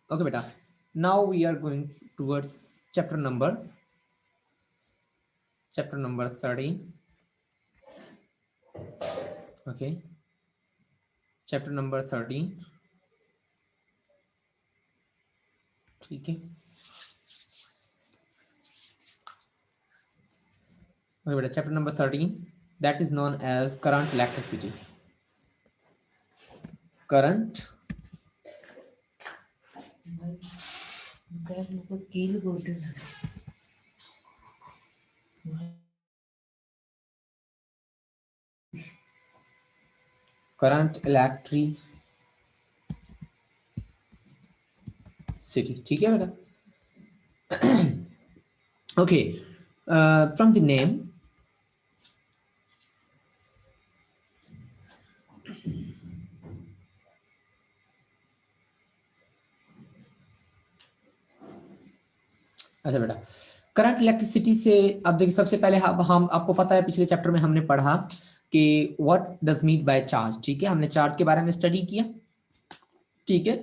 Okay beta, now we are going towards chapter number 13. Okay, chapter number 13. ठीक है, okay beta, chapter number 13, that is known as current electricity. Current current electricity, ठीक है बेटा. Okay, from the name, अच्छा बेटा, current electricity से अब देखिए, सबसे पहले हम आपको पता है पिछले चैप्टर में हमने पढ़ा कि what does mean by charge. ठीक है, हमने चार्ज के बारे में स्टडी किया. ठीक है,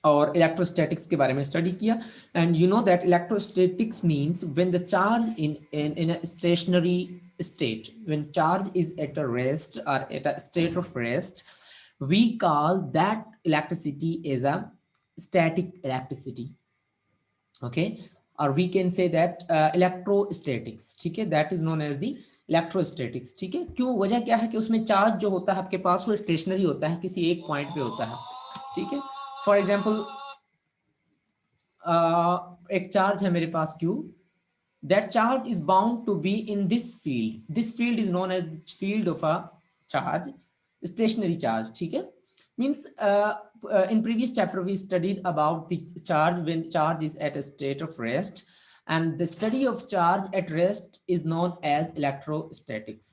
और इलेक्ट्रोस्टैटिक्स के बारे में स्टडी किया. And you know that electrostatics means when the charge in a stationary state, when charge is at a rest or at a state of rest, we call that electricity as a static electricity. Okay, or we can say that electrostatics. ठीक है, that is known as the electrostatics. ठीक है, क्यों, वजह क्या है कि उसमें चार्ज जो होता है आपके पास वो स्टेशनरी होता है, किसी एक पॉइंट पे होता है. ठीक है, फॉर एग्जाम्पल एक चार्ज है मेरे पास Q. That charge is bound to be in this field. This field is known as the field of a charge, stationary charge. ठीक है, means in previous chapter we studied about the charge when charge is at a state of rest, and the study of charge at rest is known as electrostatics.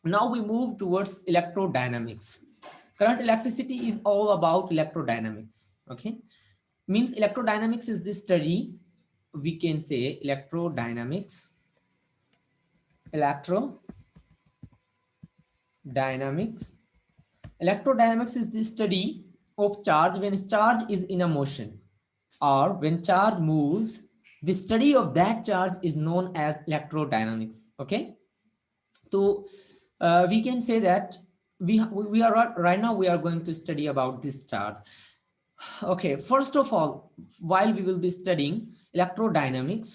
Now we move towards electrodynamics. Current electricity is all about electrodynamics. Okay, means electrodynamics is the study, we can say electrodynamics is the study of charge when charge is in a motion, or when charge moves. The study of that charge is known as electrodynamics. Okay, so we can say that we are right now we are going to study about this charge. Okay, first of all, while we will be studying electrodynamics,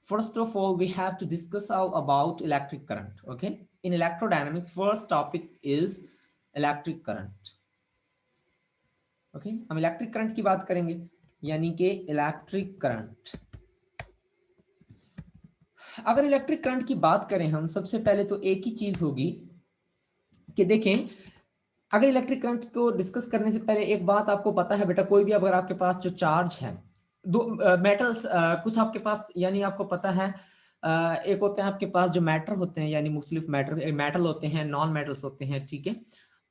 first of all we have to discuss all about electric current. Okay, in electrodynamics, first topic is electric current. Okay, हम electric current की बात करेंगे, यानी कि electric current. अगर electric current की बात करें हम, सबसे पहले तो एक ही चीज होगी कि देखें, अगर इलेक्ट्रिक करंट को डिस्कस करने से पहले एक बात आपको पता है बेटा, कोई भी अगर आपके पास जो चार्ज है, दो मेटल्स कुछ आपके पास, यानी आपको पता है एक होते हैं आपके पास जो मैटर होते हैं, यानी मुख्तलिफ मैटर, मेटल होते हैं, नॉन मेटल्स होते हैं. ठीक है,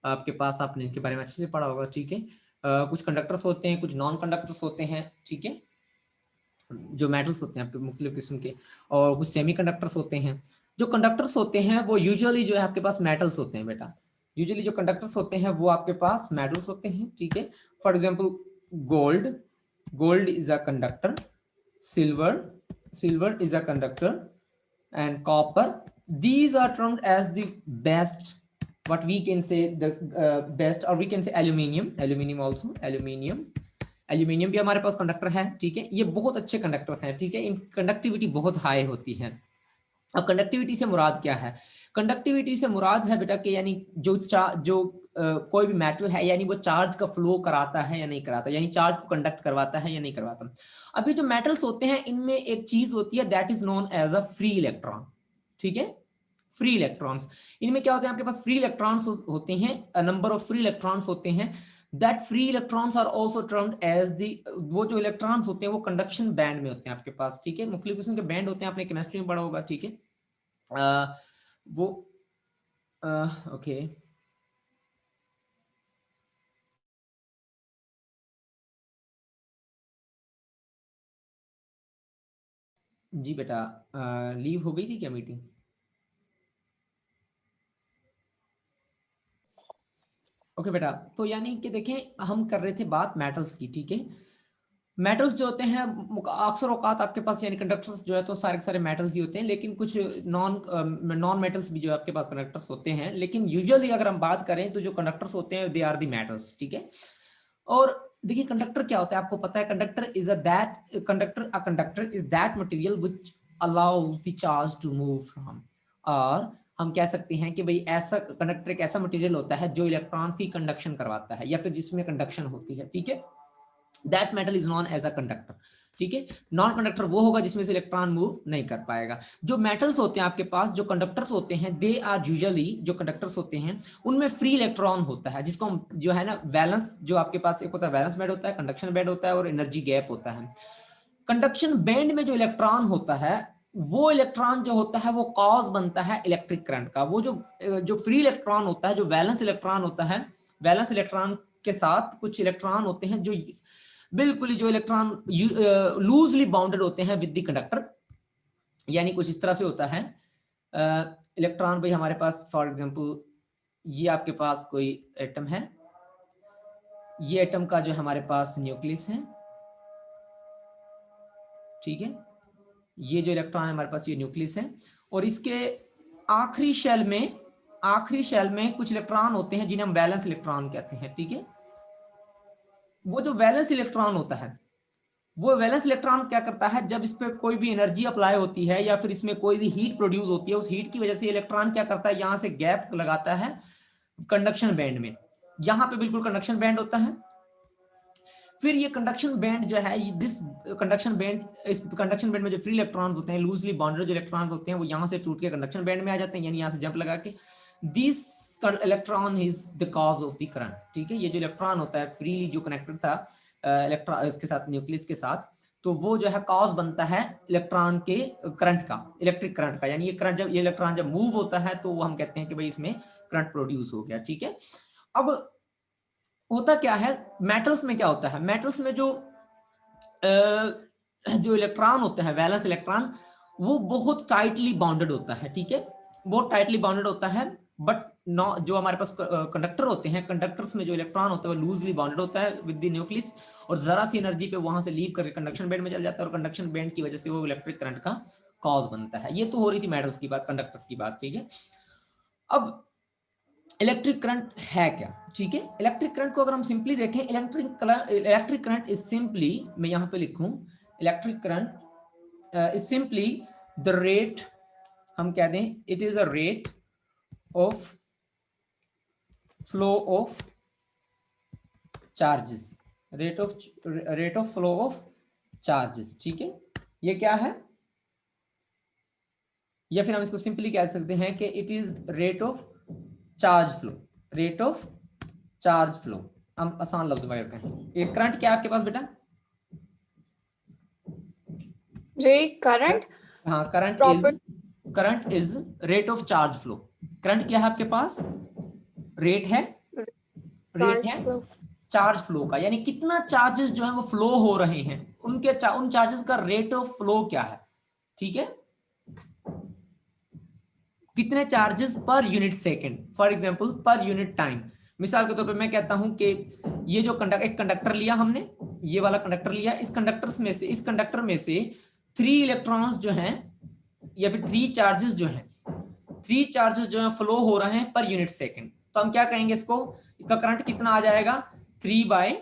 आपके पास आपने इनके बारे में अच्छे से पढ़ा होगा. ठीक है, कुछ कंडक्टर्स होते हैं, कुछ नॉन कंडक्टर्स होते हैं. ठीक है, जो मेटल्स होते हैं आपके मुख्तलिफ किस्म के, और कुछ सेमी कंडक्टर्स होते हैं. जो कंडक्टर्स होते हैं वो यूजुअली जो है आपके पास मेटल्स होते हैं बेटा. यूजुअली जो कंडक्टर्स होते हैं वो आपके पास मेटल्स होते हैं. ठीक है, for example gold is a conductor, silver is a conductor, and copper. These are termed as the best, what we can say the best, or we can say aluminum also. Aluminium भी हमारे पास conductor है. ठीक है, ये बहुत अच्छे conductors हैं. ठीक है, इन कंडक्टिविटी बहुत हाई होती है. अब कंडक्टिविटी से मुराद क्या है? कंडक्टिविटी से मुराद है बेटा कि यानी जो कोई भी मेटल है, यानी वो चार्ज का फ्लो कराता है या नहीं कराता, यानी चार्ज को कंडक्ट करवाता है या नहीं करवाता. अभी जो मेटल्स होते हैं इनमें एक चीज होती है, that is known as a free electron. ठीक है, फ्री इलेक्ट्रॉन्स. इनमें क्या होते हैं, आपके पास फ्री इलेक्ट्रॉन्स होते हैं, नंबर ऑफ फ्री इलेक्ट्रॉन्स होते हैं. That free electrons are also termed as the, वो जो इलेक्ट्रॉन्स होते हैं वो कंडक्शन बैंड में होते हैं आपके पास. ठीक है, मुख्तलिफ किस्म के बैंड होते हैं, आपने केमिस्ट्री में पढ़ा होगा. ठीक है, वो ओके, जी बेटा, लीव हो गई थी क्या मीटिंग? ओके बेटा, तो यानी कि देखें हम कर रहे थे बात मेटल्स की. ठीक है, मेटल्स जो होते हैं अक्सर औकात आपके पास यानी कंडक्टर्स जो है तो सारे के सारे मेटल्स ही होते हैं, लेकिन कुछ नॉन मेटल्स भी जो आपके पास कंडक्टर्स होते हैं, लेकिन यूजुअली अगर हम बात करें तो जो कंडक्टर्स होते हैं दे आर दी मेटल्स, ठीक है। और देखिए कंडक्टर क्या होता है आपको पता है, conductor is that material which allows the charge to move from, और हम कह सकते हैं कि भाई ऐसा कंडक्टर एक ऐसा मटेरियल होता है जो इलेक्ट्रॉन की कंडक्शन करवाता है या फिर जिसमें कंडक्शन होती है, ठीक है। That metal is known as a conductor, ठीक है। नॉन कंडक्टर वो होगा जिसमें से इलेक्ट्रॉन मूव नहीं कर पाएगा। जो मेटल्स होते हैं आपके पास, जो कंडक्टर्स होते हैं, दे आर यूजुअली, जो कंडक्टर्स होते हैं उनमें फ्री इलेक्ट्रॉन होता है, जिसको हम जो है ना वैलेंस, जो आपके पास एक होता है वैलेंस बैंड होता है, कंडक्शन बैंड होता है और एनर्जी गैप होता है। कंडक्शन बैंड में जो इलेक्ट्रॉन होता है, वो इलेक्ट्रॉन जो होता है वो कॉज बनता है इलेक्ट्रिक करंट का। वो जो फ्री इलेक्ट्रॉन होता है, जो वैलेंस इलेक्ट्रॉन होता है, वैलेंस इलेक्ट्रॉन के साथ कुछ इलेक्ट्रॉन होते हैं जो बिल्कुल ही जो इलेक्ट्रॉन लूजली बाउंडेड होते हैं विद द कंडक्टर, यानी कुछ इस तरह से होता है। इलेक्ट्रॉन भाई हमारे पास फॉर एग्जांपल ये आपके पास कोई एटम है, ये एटम का जो हमारे पास न्यूक्लियस है, ठीक है। ये जो इलेक्ट्रॉन है हमारे पास ये न्यूक्लियस है, और इसके आखिरी शेल में कुछ इलेक्ट्रॉन होते हैं जिन्हें हम वैलेंस इलेक्ट्रॉन कहते हैं, ठीक है। वो जो वैलेंस इलेक्ट्रॉन होता है, वो वैलेंस इलेक्ट्रॉन क्या करता है, जब इस पे कोई भी एनर्जी अप्लाई होती है या फिर इसमें कोई भी हीट प्रोड्यूस होती है, उस हीट की वजह से इलेक्ट्रॉन क्या करता है, यहां से गैप लगाता है कंडक्शन बैंड में। यहां पे बिल्कुल कंडक्शन बैंड होता है। फिर ये कंडक्शन बैंड जो है, दिस कंडक्शन बैंड, इस कंडक्शन बैंड में जो फ्री इलेक्ट्रॉन्स होते हैं, लूजली बाउंडेड जो इलेक्ट्रॉन्स होते हैं, वो यहां से टूट के कंडक्शन बैंड में आ जाते हैं, यानी यहां से जंप लगा के this electron is the cause of the current, ठीक है। ये जो इलेक्ट्रॉन होता है फ्रीली जो कनेक्टेड था इलेक्ट्रॉन इसके साथ, न्यूक्लियस के साथ, तो वो जो है कॉज बनता है इलेक्ट्रॉन के करंट का, इलेक्ट्रिक करंट का। यानी ये करंट जब ये इलेक्ट्रॉन जब मूव होता है तो वो हम कहते हैं कि भाई इसमें करंट प्रोड्यूस हो गया, ठीक है। अब होता क्या है, मेटल्स में क्या होता है, मेटल्स में जो इलेक्ट्रॉन होते हैं, वैलेंस इलेक्ट्रॉन, वो बहुत टाइटली बाउंडेड होता है, ठीक है। बहुत टाइटली बाउंडेड होता है, बट जो हमारे पास कंडक्टर होते हैं, कंडक्टर्स में जो इलेक्ट्रॉन होता है वो लूजली बाउंडेड होता है विद द न्यूक्लियस, और जरा सी एनर्जी पे वहां से लीव करके कंडक्शन बैंड में चल जाता है, और कंडक्शन बैंड की वजह से वो इलेक्ट्रिक करंट का कॉज बनता है। ये तो हो रही थी मेटल्स की बात, कंडक्टर्स की बात, ठीक है। अब इलेक्ट्रिक करंट है क्या, ठीक है। इलेक्ट्रिक करंट को अगर हम सिंपली देखें, इलेक्ट्रिक करंट इज सिंपली, मैं यहां पे लिखूं, electric current is simply the rate, हम कह दें it is a rate of flow of charges, rate of flow of charges, ठीक है। ये क्या है, या फिर हम इसको सिंपली कह सकते हैं कि it is rate of charge flow, rate of charge flow, हम आसान लफ्ज में कहें। ये करंट क्या है आपके पास बेटा, जी करंट, हाँ proper current is rate of charge flow. Current क्या है आपके पास, रेट है, रेट चार्ज है फ्लो। चार्ज फ्लो का, यानी कितना चार्जेस जो है वो फ्लो हो रहे हैं, उन चार्जेस का रेट ऑफ फ्लो क्या है, ठीक है। कितने charges per unit second, for example पर यूनिट टाइम। मिसाल के तौर पे मैं कहता हूं कि ये जो एक कंडक्टर लिया हमने, ये वाला कंडक्टर लिया, इस कंडक्टर में से 3 इलेक्ट्रॉन्स जो हैं या फिर 3 चार्जेस जो है फ्लो हो रहे हैं पर यूनिट सेकंड, तो हम क्या कहेंगे इसको, इसका करंट कितना आ जाएगा 3/1,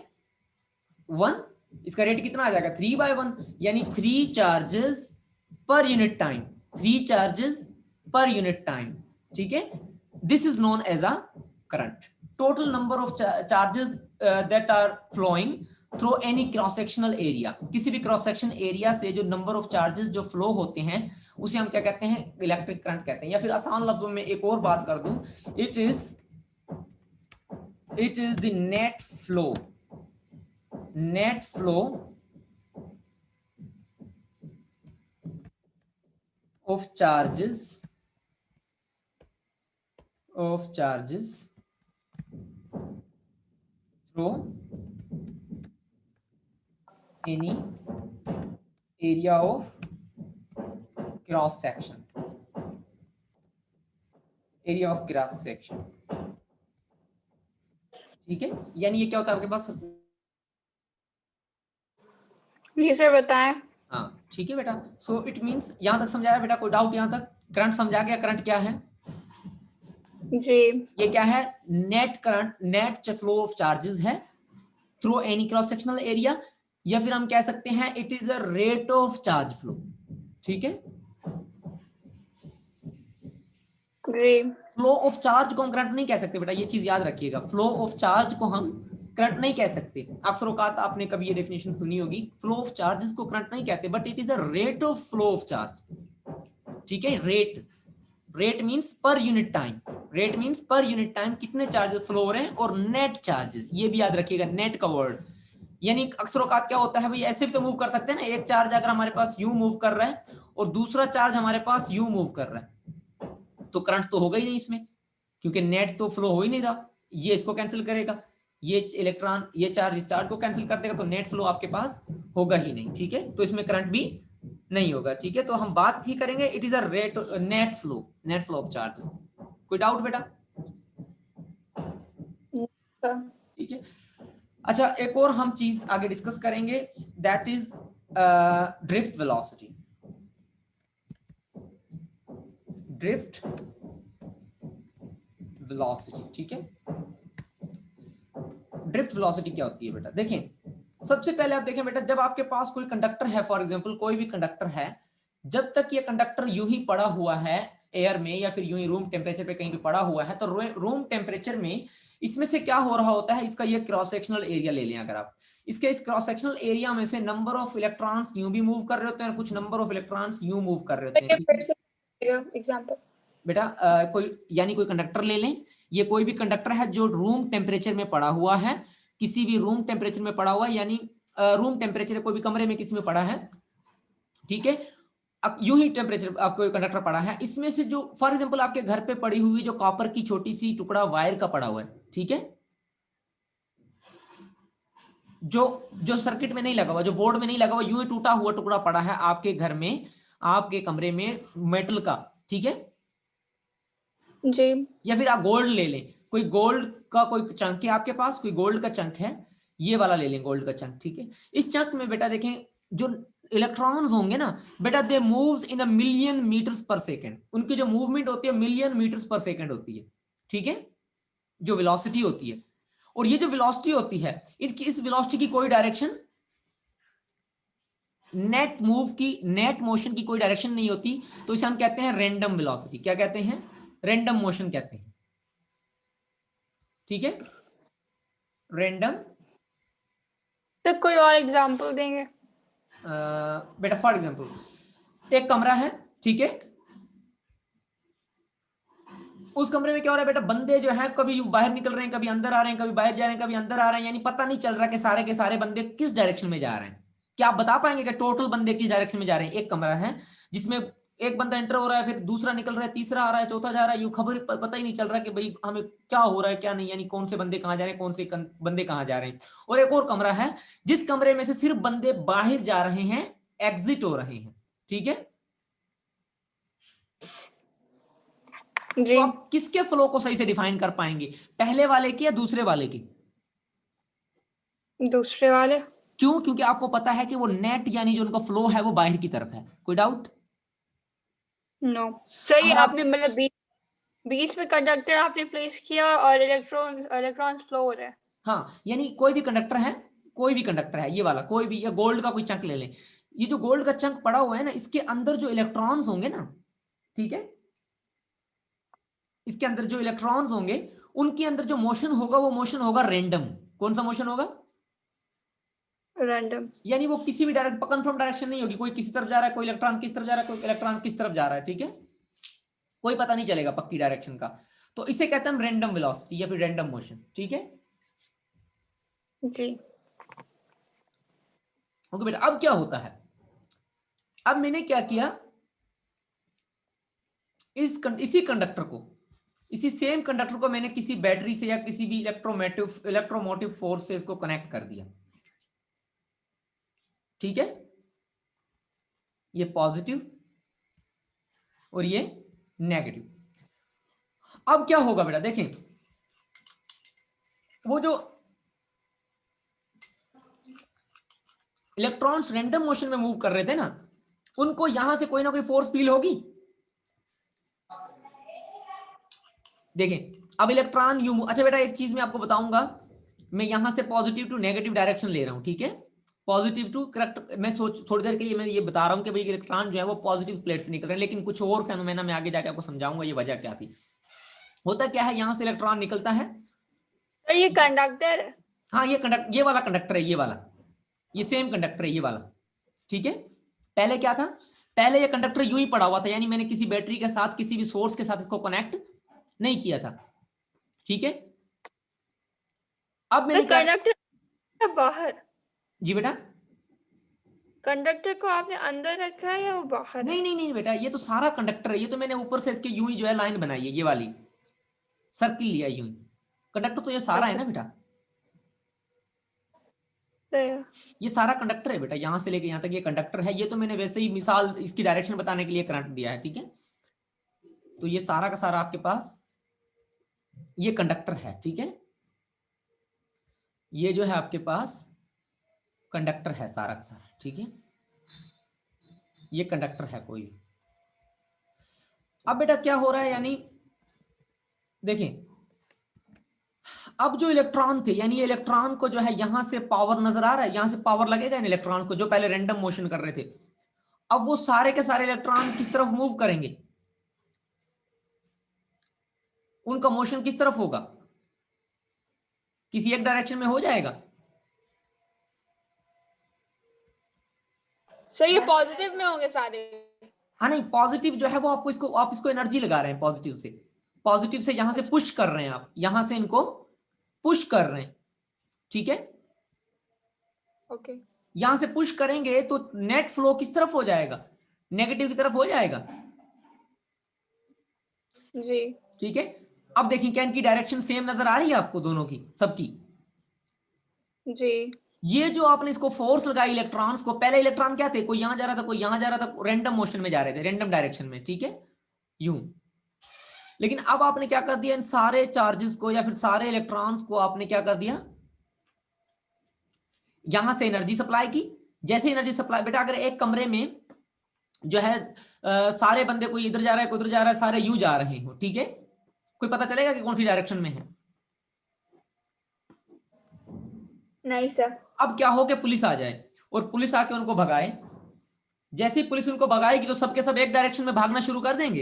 इसका रेट कितना आ जाएगा 3/1, यानी 3 charges per unit time, 3 charges per unit time, ठीक है। This is known as a current. Total number of charges that are flowing through any cross sectional area, किसी भी क्रॉस सेक्शन एरिया से जो नंबर ऑफ चार्जेस जो flow होते हैं उसे हम क्या कहते हैं, इलेक्ट्रिक करंट कहते हैं। या फिर आसान लफ्जों में एक और बात कर दूं, it is the net flow of charges through any area of cross section, ठीक है। यानी ये क्या होता है आपके पास, जी सर बताएं। हाँ ठीक है बेटा। सो इट मीन्स यहां तक समझाया बेटा, कोई डाउट यहां तक? करंट समझा गया, करंट क्या है? जी ये क्या है? Net current, net flow of charges है through any cross sectional area, या फिर हम कह सकते हैं it is a rate of charge flow. ठीक है, जी फ्लो ऑफ चार्ज को हम करंट नहीं कह सकते बेटा, ये चीज याद रखिएगा। फ्लो ऑफ चार्ज को हम करंट नहीं कह सकते। अक्सर औकात आपने कभी ये डेफिनेशन सुनी होगी, फ्लो ऑफ चार्जेस को करंट नहीं कहते, but it is a rate of flow of charge. ठीक है, रेट, रेट मींस पर यूनिट टाइम, रेट मींस पर यूनिट टाइम कितने चार्जेस फ्लो हो रहे हैं, और नेट चार्जेस, ये भी याद रखिएगा, नेट का वर्ड। यानी अक्सर औकात क्या होता है भाई, ऐसे भी तो मूव कर सकते हैं ना, एक चार्ज अगर हमारे पास यूं मूव कर रहा है और दूसरा चार्ज हमारे पास यूं मूव कर रहा है, तो करंट तो होगा ही नहीं इसमें, क्योंकि नेट तो फ्लो हो ही नहीं रहा। ये इसको कैंसिल करेगा, ये इलेक्ट्रॉन, ये चार्ज इस चार्ज को कैंसिल कर देगा, तो नेट फ्लो आपके पास होगा ही नहीं। ठीक है, तो इसमें करंट भी नहीं होगा। ठीक है, तो हम बात ही करेंगे it is a rate, net flow, net flow of charges. कोई डाउट बेटा? सर। ठीक है, अच्छा एक और हम चीज आगे डिस्कस करेंगे, that is drift velocity. Drift velocity, ठीक है। ड्रिफ्ट वेलोसिटी क्या होती है बेटा? देखें, सबसे पहले आप देखें बेटा, जब आपके पास कोई कंडक्टर है, फॉर एग्जांपल कोई भी कंडक्टर है, जब तक ये कंडक्टर यूं ही पड़ा हुआ है एयर में, या फिर यूं ही रूम टेम्परेचर पे कहीं भी पड़ा हुआ है, तो रूम टेम्परेचर में इसमें से क्या हो रहा होता है, इसका ये क्रॉस सेक्शनल एरिया ले लें अगर आप, इसके इस क्रॉस सेक्शनल एरिया में से नंबर ऑफ इलेक्ट्रॉन्स यूं भी मूव कर रहे होते हैं और कुछ नंबर ऑफ इलेक्ट्रॉन्स यूं मूव कर रहे होते हैं। ये ठीक फिर है से एग्जांपल। बेटा, कोई यानी कोई कंडक्टर ले लें, ये कोई भी कंडक्टर है जो रूम टेम्परेचर में पड़ा हुआ है, किसी भी रूम टेम्परेचर में पड़ा हुआ है, यानी रूम टेम्परेचर कोई भी कमरे में किसी में पड़ा है। ठीक है, अब यूं ही टेम्परेचर आपको कंडक्टर पड़ा है, इसमें से जो फॉर एग्जांपल आपके घर पे पड़ी हुई जो कॉपर की छोटी सी टुकड़ा वायर का पड़ा हुआ है, ठीक है, जो जो सर्किट में नहीं लगा हुआ, जो बोर्ड में नहीं लगा हुआ, यूं ही टूटा हुआ टुकड़ा पड़ा है आपके घर में, आपके कमरे में, मेटल का। ठीक है, जी या फिर आप गोल्ड ले लें, कोई गोल्ड का कोई चंक है आपके पास, कोई गोल्ड का चंक है, ये वाला ले लें गोल्ड का चंक। ठीक है, इस चंक में बेटा देखें, जो इलेक्ट्रॉन्स होंगे ना बेटा, they moves in a million metres per second, उनकी जो मूवमेंट होती है मिलियन मीटर्स पर सेकेंड होती है। ठीक है, जो वेलोसिटी होती है, और ये जो वेलोसिटी होती है, इनकी इस वेलोसिटी की कोई डायरेक्शन, नेट मूव की, नेट मोशन की कोई डायरेक्शन नहीं होती, तो इसे हम कहते हैं रैंडम वेलोसिटी। क्या कहते हैं? रैंडम मोशन कहते हैं। ठीक है, रैंडम। सर कोई और एग्जांपल देंगे? बेटा फॉर एग्जांपल एक कमरा है, ठीक है, उस कमरे में क्या हो रहा है बेटा, बंदे जो है कभी बाहर निकल रहे हैं, कभी अंदर आ रहे हैं, कभी बाहर जा रहे हैं, कभी अंदर आ रहे हैं, यानी पता नहीं चल रहा कि सारे बंदे किस डायरेक्शन में जा रहे हैं। क्या आप बता पाएंगे कि टोटल बंदे किस डायरेक्शन में जा रहे हैं? एक कमरा है जिसमें एक बंदा एंटर हो रहा है, फिर दूसरा निकल रहा है, तीसरा आ रहा है, चौथा जा रहा है, यूं खबर पता ही नहीं चल रहा कि भाई हमें क्या हो रहा है क्या नहीं, यानी कौन से बंदे कहाँ जा रहे हैं, कौन से बंदे कहाँ जा रहे हैं। और एक और कमरा है जिस कमरे में से सिर्फ बंदे बाहर जा रहे हैं, एग्जिट हो रहे हैं। ठीक है, तो जी आप किसके फ्लो को सही से डिफाइन कर पाएंगे, पहले वाले की या दूसरे वाले की? दूसरे वाले। क्यों? क्योंकि आपको पता है कि वो नेट यानी जो उनका फ्लो है वो बाहर की तरफ है। कोई डाउट? नो सही, अगर आपने आप, मतलब बीच में कंडक्टर आपने प्लेस किया और इलेक्ट्रॉन फ्लो हो रहा है। हाँ, यानी कोई भी कंडक्टर है, कोई भी कंडक्टर है, ये वाला कोई भी, या गोल्ड का कोई चंक ले लें, ये जो गोल्ड का चंक पड़ा हुआ है ना, इसके अंदर जो इलेक्ट्रॉन्स होंगे ना, ठीक है, इसके अंदर जो इलेक्ट्रॉन्स होंगे, उनके अंदर जो मोशन होगा वो मोशन होगा रेंडम। कौन सा मोशन होगा? रैंडम। यानी वो किसी भी डायरेक्ट कन्फर्म डायरेक्शन नहीं होगी, कोई किसी तरफ जा रहा है, कोई इलेक्ट्रॉन किस तरफ जा रहा है, कोई इलेक्ट्रॉन किस तरफ जा रहा है। ठीक है, कोई पता नहीं चलेगा पक्की डायरेक्शन का, तो इसे कहते हैं हम रैंडम वेलोसिटी या फिर रैंडम मोशन। ठीक है, जी ओके बेटा। अब क्या होता है, अब मैंने क्या किया, इसी कंडक्टर को, इसी सेम कंडक्टर को मैंने किसी बैटरी से या किसी भी इलेक्ट्रोमोटिव फोर्स से इसको कनेक्ट कर दिया। ठीक है, ये पॉजिटिव और ये नेगेटिव। अब क्या होगा बेटा, देखें, वो जो इलेक्ट्रॉन्स रैंडम मोशन में मूव कर रहे थे ना, उनको यहां से कोई ना कोई फोर्स फील होगी। देखें अब इलेक्ट्रॉन यू, अच्छा बेटा एक चीज मैं आपको बताऊंगा, मैं यहां से पॉजिटिव टू नेगेटिव डायरेक्शन ले रहा हूं, ठीक है, पॉजिटिव टू करेक्ट। मैं सोच थोड़ी देर के लिए मैं ये बता रहा हूं कि भाई इलेक्ट्रॉन जो है वो पॉजिटिव प्लेट से निकल रहे हैं, लेकिन कुछ और फेनोमेना मैं आगे जाके आपको समझाऊंगा ये वजह क्या थी। होता क्या है, यहां से इलेक्ट्रॉन निकलता है, सर ये कंडक्टर है। हाँ ये वाला कंडक्टर है, ये वाला, ये सेम कंडक्टर है ये वाला, ठीक है। पहले क्या था, पहले ये कंडक्टर यूं ही पड़ा हुआ था, यानी मैंने किसी बैटरी के साथ किसी भी सोर्स के साथ इसको कनेक्ट नहीं किया था, ठीक है। अब मैंने सर क्या, कंडक्टर बाहर, जी बेटा, कंडक्टर को आपने अंदर रखा है या वो बाहर है? नहीं नहीं नहीं बेटा, ये तो सारा कंडक्टर है, ये तो मैंने ऊपर से इसके यूं ही जो है लाइन बनाई है, ये वाली सर्किल लिया यूं ही, कंडक्टर तो ये सारा है अच्छा ना बेटा, सर। ये सारा कंडक्टर है बेटा, यहां से लेके यहां तक ये कंडक्टर है, ये तो मैंने वैसे ही मिसाल इसकी डायरेक्शन बताने के लिए करंट दिया है, ठीक है। तो ये सारा का सारा आपके पास ये कंडक्टर है, ठीक है, ये जो है आपके पास कंडक्टर है सारा का सारा, ठीक है, ये कंडक्टर है कोई। अब बेटा क्या हो रहा है, यानी देखें अब जो इलेक्ट्रॉन थे, यानी ये इलेक्ट्रॉन को जो है यहां से पावर नजर आ रहा है, यहां से पावर लगेगा इन इलेक्ट्रॉन्स को जो पहले रैंडम मोशन कर रहे थे, अब वो सारे के सारे इलेक्ट्रॉन किस तरफ मूव करेंगे, उनका मोशन किस तरफ होगा, किसी एक डायरेक्शन में हो जाएगा। सर ये पॉजिटिव में होंगे सारे। हाँ नहीं, पॉजिटिव जो है वो आपको इसको, आप इसको एनर्जी लगा रहे हैं पॉजिटिव से यहां से पुश कर रहे हैं, आप यहां से इनको पुश कर रहे हैं, ठीक है। ओके यहां से पुश करेंगे तो नेट फ्लो किस तरफ हो जाएगा, नेगेटिव की तरफ हो जाएगा, जी ठीक है। अब देखिए क्या इनकी डायरेक्शन सेम नजर आ रही है आपको दोनों की, सबकी। जी ये जो आपने इसको फोर्स लगाई इलेक्ट्रॉन्स को, पहले इलेक्ट्रॉन क्या थे, कोई यहां जा रहा था कोई यहां जा रहा था, रैंडम मोशन में जा रहे थे, रैंडम डायरेक्शन में, ठीक है, यूं। लेकिन अब आपने क्या कर दिया, इन सारे चार्जेस को या फिर सारे इलेक्ट्रॉन्स को आपने क्या कर दिया, यहां से एनर्जी सप्लाई की। जैसे एनर्जी सप्लाई, बेटा अगर एक कमरे में जो है सारे बंदे, कोई इधर जा रहा है कोई उधर जा रहा है, सारे यू जा रहे हो, ठीक है, कोई पता चलेगा कि कौन सी डायरेक्शन में है। नहीं सर। अब क्या हो कि पुलिस आ जाए और पुलिस आके उनको भगाए, जैसे ही पुलिस उनको भगाएगी तो सबके सब एक डायरेक्शन में भागना शुरू कर देंगे,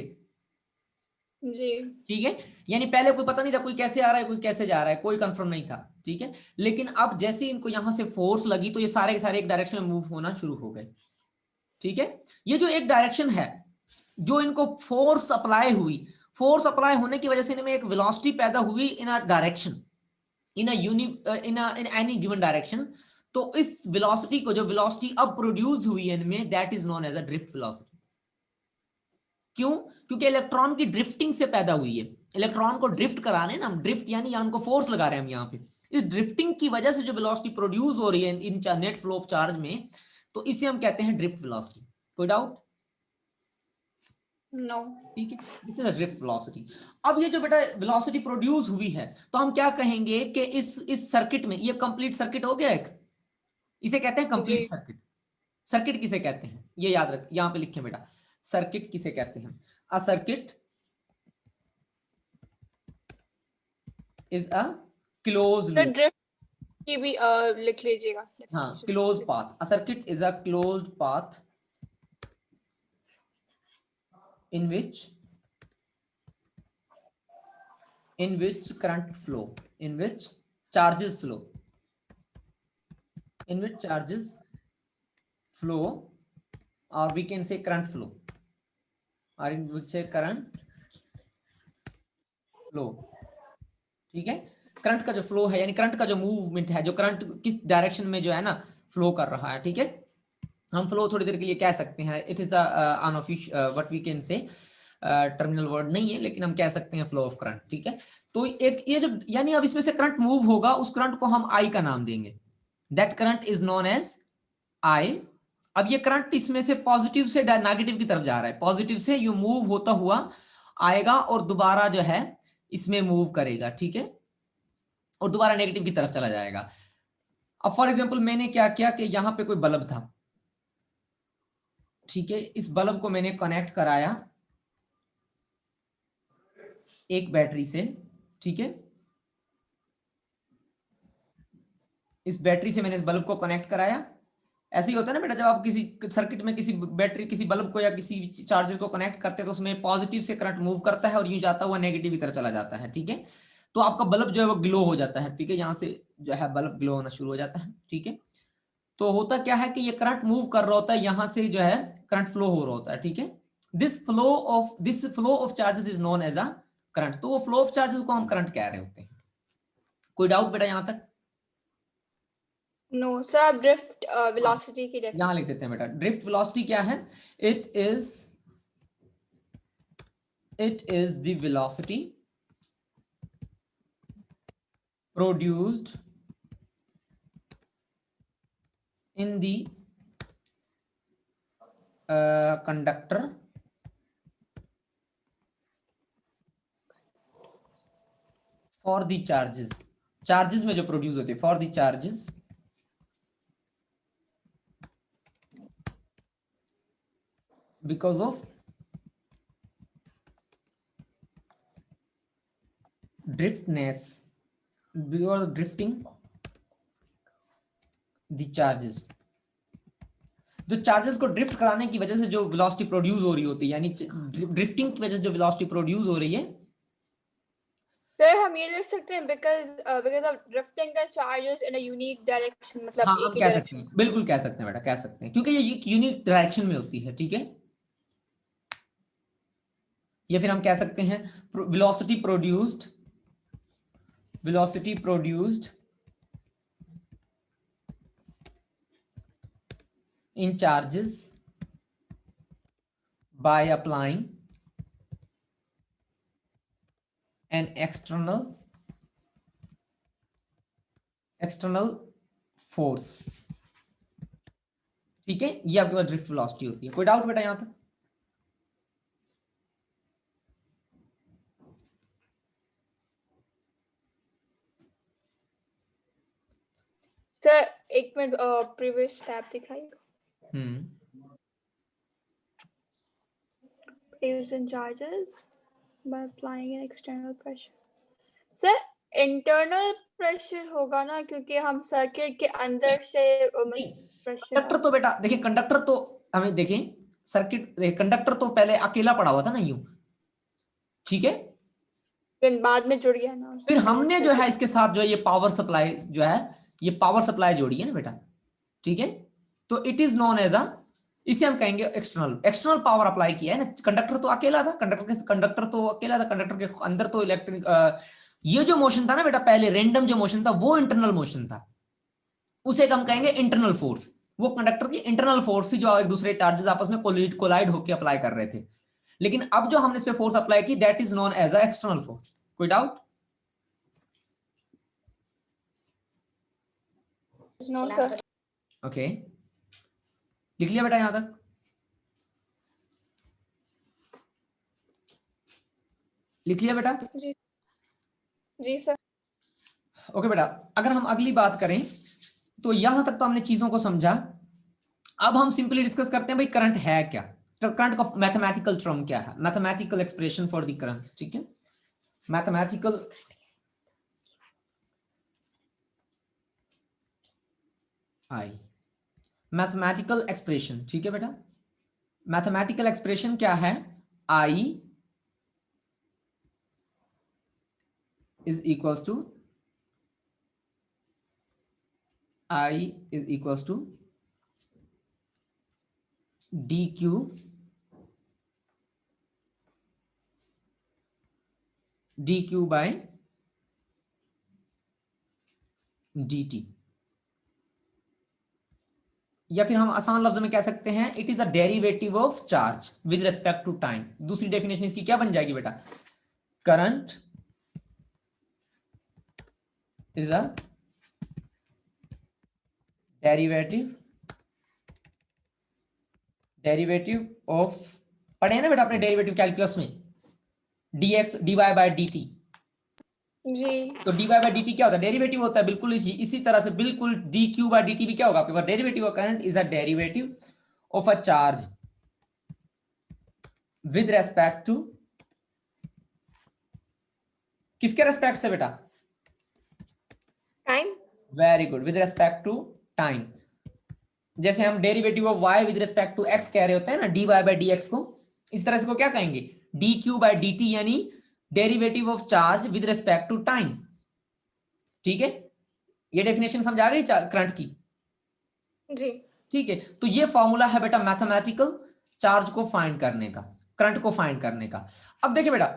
जी ठीक है। यानी पहले कोई पता नहीं था कोई कैसे आ रहा है कोई कैसे जा रहा है, कोई कंफर्म नहीं था, ठीक है। लेकिन अब जैसे ही इनको यहां से फोर्स लगी तो ये सारे के सारे एक डायरेक्शन में मूव होना शुरू हो गए, ठीक है। ये जो एक डायरेक्शन है, जो इनको फोर्स अप्लाई हुई, फोर्स अप्लाई होने की वजह से इनमें एक वेलोसिटी पैदा हुई in a direction, in any given direction. तो इस वेलोसिटी को, जो वेलोसिटी अब प्रोड्यूस हुई है इनमें, that is known as a drift velocity. क्यों, क्योंकि इलेक्ट्रॉन की ड्रिफ्टिंग से पैदा हुई है, इलेक्ट्रॉन को ड्रिफ्ट कराने ना हम, ड्रिफ्ट यानी उनको फोर्स लगा रहे हैं हम यहाँ पे, इस ड्रिफ्टिंग की वजह से जो वेलोसिटी प्रोड्यूस हो रही है इन नेट फ्लो ऑफ चार्ज में, तो इसे हम कहते हैं ड्रिफ्ट वेलोसिटी। कोई डाउट? नो। ठीक है, this is a drift velocity. अब ये जो बेटा वेलोसिटी प्रोड्यूस हुई है, तो हम क्या कहेंगे कि इस सर्किट में, ये कंप्लीट सर्किट हो गया एक, इसे कहते हैं कंप्लीट जी सर्किट। सर्किट किसे कहते हैं, ये याद रख, यहां पे लिखे बेटा, सर्किट किसे कहते हैं, a circuit is a close sir loop. Drift की भी लिख लीजिएगा हाँ, definition। Close path, a circuit is a closed path in which current flow, in which charges flow, in which charges flow, or we can say current flow, or in which a current flow, ठीक है। Current का जो flow है, यानी current का जो movement है, जो करंट किस डायरेक्शन में जो है ना फ्लो कर रहा है, ठीक है। हम फ्लो थोड़ी देर के लिए कह सकते हैं, it is unofficial what we can say, terminal word नहीं है, लेकिन हम कह सकते हैं फ्लो ऑफ करंट, ठीक है। तो एक ये जो, यानी अब इसमें से करंट मूव होगा, उस करंट को हम आई का नाम देंगे, that current is known as I. अब ये करंट इसमें से पॉजिटिव से नेगेटिव की तरफ जा रहा है, पॉजिटिव से यू मूव होता हुआ आएगा और दोबारा जो है इसमें मूव करेगा, ठीक है, और दोबारा नेगेटिव की तरफ चला जाएगा। अब फॉर एग्जांपल मैंने क्या किया कि यहाँ पे कोई बल्ब था, ठीक है, इस बल्ब को मैंने कनेक्ट कराया एक बैटरी से, ठीक है, इस बैटरी से मैंने इस बल्ब को कनेक्ट कराया। ऐसे ही होता है ना बेटा, जब आप किसी सर्किट में किसी बैटरी, किसी बल्ब को या किसी चार्जर को कनेक्ट करते हैं तो उसमें पॉजिटिव से करंट मूव करता है और यूं जाता हुआ नेगेटिव की तरफ चला जाता है, ठीक है। तो आपका बल्ब जो है वो ग्लो हो जाता है, ठीक है, यहाँ से जो है बल्ब ग्लो होना शुरू हो जाता है, ठीक है। तो होता क्या है कि ये करंट मूव कर रहा होता है, यहां से जो है करंट फ्लो हो रहा होता है, ठीक है। This flow of charges is known as a current. तो वो फ्लो ऑफ चार्जेस को हम करंट कह रहे होते हैं। कोई डाउट बेटा यहां तक? नो सर, आप ड्रिफ्ट वेलोसिटी की यहां लिख देते हैं बेटा, ड्रिफ्ट वेलोसिटी क्या है? It is the velocity produced in the conductor for the charges में जो प्रोड्यूस होते हैं, for the charges because of driftness, because of drifting the charges। जो चार्जेस को ड्रिफ्ट कराने की वजह से जो वेलोसिटी प्रोड्यूस हो रही होती है, यानी ड्रिफ्टिंग की वजह से जो वेलोसिटी प्रोड्यूस हो रही है। सर हम ये लिख सकते हैं because of drifting the charges in a unique direction, मतलब हाँ एक हम ही कह सकते डायरेक्शन। हैं, बिल्कुल कह सकते हैं बेटा, कह सकते हैं, क्योंकि ये यूनिक डायरेक्शन में होती है, ठीक है। या फिर हम कह सकते हैं velocity produced in charges by applying an external force, ठीक है। ये आपके पास ड्रिफ्ट वेलोसिटी होती है। कोई डाउट बेटा यहां तक? सर एक मिनट, प्रीवियस टैब दिखाइए। Produce in charges by applying an external pressure। Sir internal pressure होगा ना, क्योंकि हम सर्किट के अंदर से नहीं, प्रेशर। कंडक्टर तो बेटा देखिए, कंडक्टर तो हमें देखें, सर्किट कंडक्टर तो पहले अकेला पड़ा हुआ था ना, यूं, ठीक है। लेकिन बाद में जुड़ गया ना फिर उसमें हमने जो है इसके साथ जो है ये पावर सप्लाई जो है, ये पावर सप्लाई जोड़ी है ना बेटा, ठीक है। तो it is known as a, इसे हम कहेंगे एक्सटर्नल पावर अप्लाई किया है ना। कंडक्टर तो अकेला था, कंडक्टर तो अकेला था, कंडक्टर के अंदर तो इलेक्ट्रिक ये जो मोशन था ना बेटा, पहले रेंडम जो मोशन था वो इंटरनल मोशन था, उसे हम कहेंगे इंटरनल फोर्स। वो कंडक्टर की इंटरनल फोर्स थी जो एक दूसरे चार्जेस आपस में कोलाइड होकर अप्लाई कर रहे थे। लेकिन अब जो हमने इस पे फोर्स अप्लाई की, that is known as a external force. कोई डाउट? No sir. ओके, लिख लिया बेटा यहां तक? लिख लिया बेटा? जी जी सर। ओके बेटा, अगर हम अगली बात करें तो यहां तक तो हमने चीजों को समझा। अब हम सिंपली डिस्कस करते हैं भाई करंट है क्या, तो करंट का मैथमेटिकल टर्म क्या है, mathematical expression for the current, ठीक है। मैथमेटिकल आई मैथमेटिकल एक्सप्रेशन, ठीक है बेटा। मैथमेटिकल एक्सप्रेशन क्या है? I is equals to d q by d t. या फिर हम आसान लफ्ज में कह सकते हैं it is a derivative of charge with respect to time. दूसरी डेफिनेशन इसकी क्या बन जाएगी बेटा? Current is a derivative of, पढ़े हैं ना बेटा अपने डेरिवेटिव कैलकुलस में, dx dy बाय dt। जी। तो dy बाय dt क्या होता है, डेरिवेटिव होता है, बिल्कुल इसी तरह से बिल्कुल dq बाय dt भी क्या होगा आपके पास, derivative of current is a derivative of a charge with respect to, किसके रेस्पेक्ट से बेटा, time. Very good, with respect to time. जैसे हम derivative of y with respect to x कह रहे होते हैं ना, dy बाय dx को, इस तरह से को क्या कहेंगे, dq बाय dt, यानी derivative of charge with respect to time. ठीक है, ये डेफिनेशन समझ आ गई करंट की। जी। ठीक है, तो ये फॉर्मूला है बेटा मैथमेटिकल चार्ज को फाइंड करने का, करंट को फाइंड करने का। अब देखिए बेटा,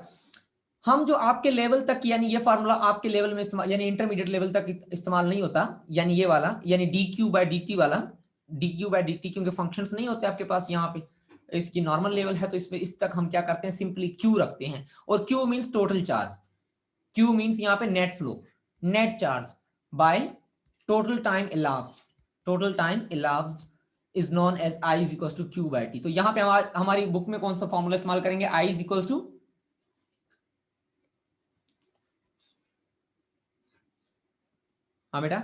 हम जो आपके लेवल तक, यानी ये फार्मूला आपके लेवल में इस्तेमाल, यानी इंटरमीडिएट लेवल तक इस्तेमाल नहीं होता, यानी ये वाला, यानी dq बाय dt वाला, dq बाय dt क्योंकि फंक्शंस नहीं होते आपके पास यहाँ पे, इसकी नॉर्मल लेवल है, तो इसमें इस तक हम क्या करते हैं, सिंपली q रखते हैं, और q means total charge, q means यहाँ पे net flow, net charge by total time elapsed, total time elapsed is known as I is equal to q by t। तो यहाँ पे हमारी बुक में कौन सा फॉर्मूला इस्तेमाल करेंगे, I इज इक्वल टू, हाँ बेटा,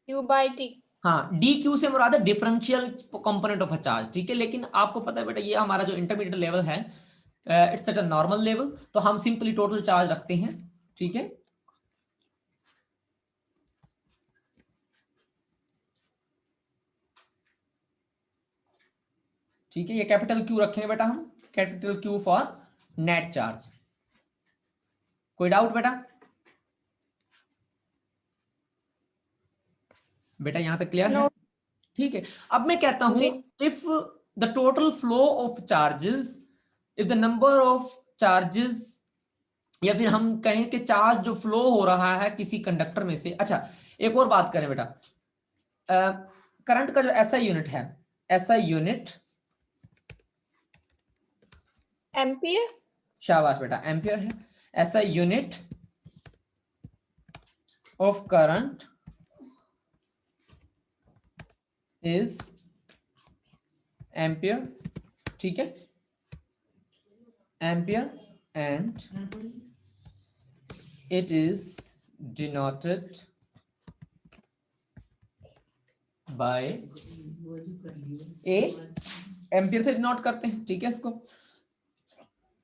Q बाय T। हाँ, डी क्यू से मुराद है differential component of a charge. ठीक है, लेकिन आपको पता है बेटा ये हमारा जो इंटरमीडिएट लेवल है, it's at a normal level, तो हम सिंपली टोटल चार्ज रखते हैं। ठीक है, ठीक है, ये कैपिटल क्यू रखेंगे बेटा हम, capital Q for net charge. कोई डाउट बेटा, बेटा यहां तक क्लियर है? नो। ठीक है, अब मैं कहता हूं, जी। If the total flow of charges, if the number of charges, या फिर हम कहें कि चार्ज जो फ्लो हो रहा है किसी कंडक्टर में से। अच्छा, एक और बात करें बेटा, करंट का जो ऐसा यूनिट है, ऐसा यूनिट, एम्पियर। शाबाश बेटा, एम्पियर है, ऐसा unit of current is ampere. ठीक है, ampere, and it is denoted by a, ampere से डिनोट करते हैं। ठीक है इसको,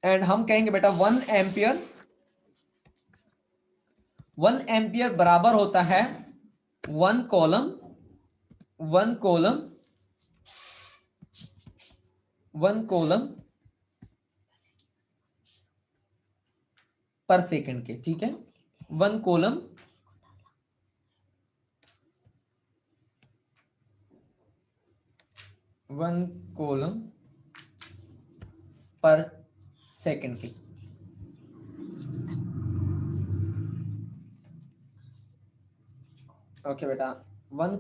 एंड हम कहेंगे बेटा 1 एम्पियर बराबर होता है 1 कॉलम, 1 कॉलम, 1 कॉलम पर सेकंड के। ठीक है, 1 कॉलम पर सेकंड की। ओके बेटा, 1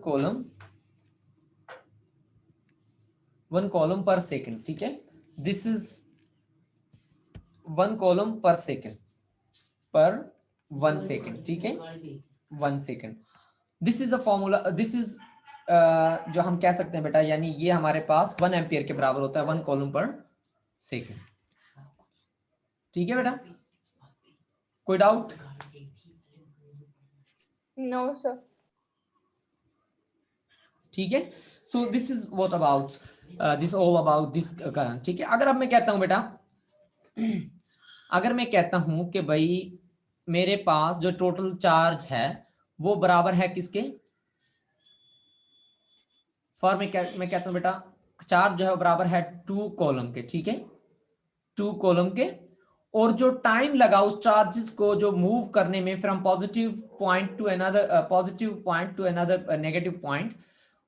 कॉलम पर सेकंड। ठीक है, दिस इज 1 कॉलम पर सेकंड, पर 1 सेकंड। ठीक है, 1 second, this is a formula, this is जो हम कह सकते हैं बेटा, यानी ये हमारे पास 1 एम्पियर के बराबर होता है 1 कॉलम पर सेकंड। ठीक है बेटा, कोई डाउट? No sir. ठीक है, so this is what about this, all about this current. ठीक है, अगर अब मैं कहता हूं बेटा, अगर मैं कहता हूं कि भाई मेरे पास जो टोटल चार्ज है वो बराबर है किसके, फॉर मैं कहता हूं बेटा, चार्ज जो है वो बराबर है 2 कॉलम के। ठीक है, 2 कॉलम के, और जो टाइम लगा उस चार्जेस को जो मूव करने में from positive point two another, positive point two another negative point,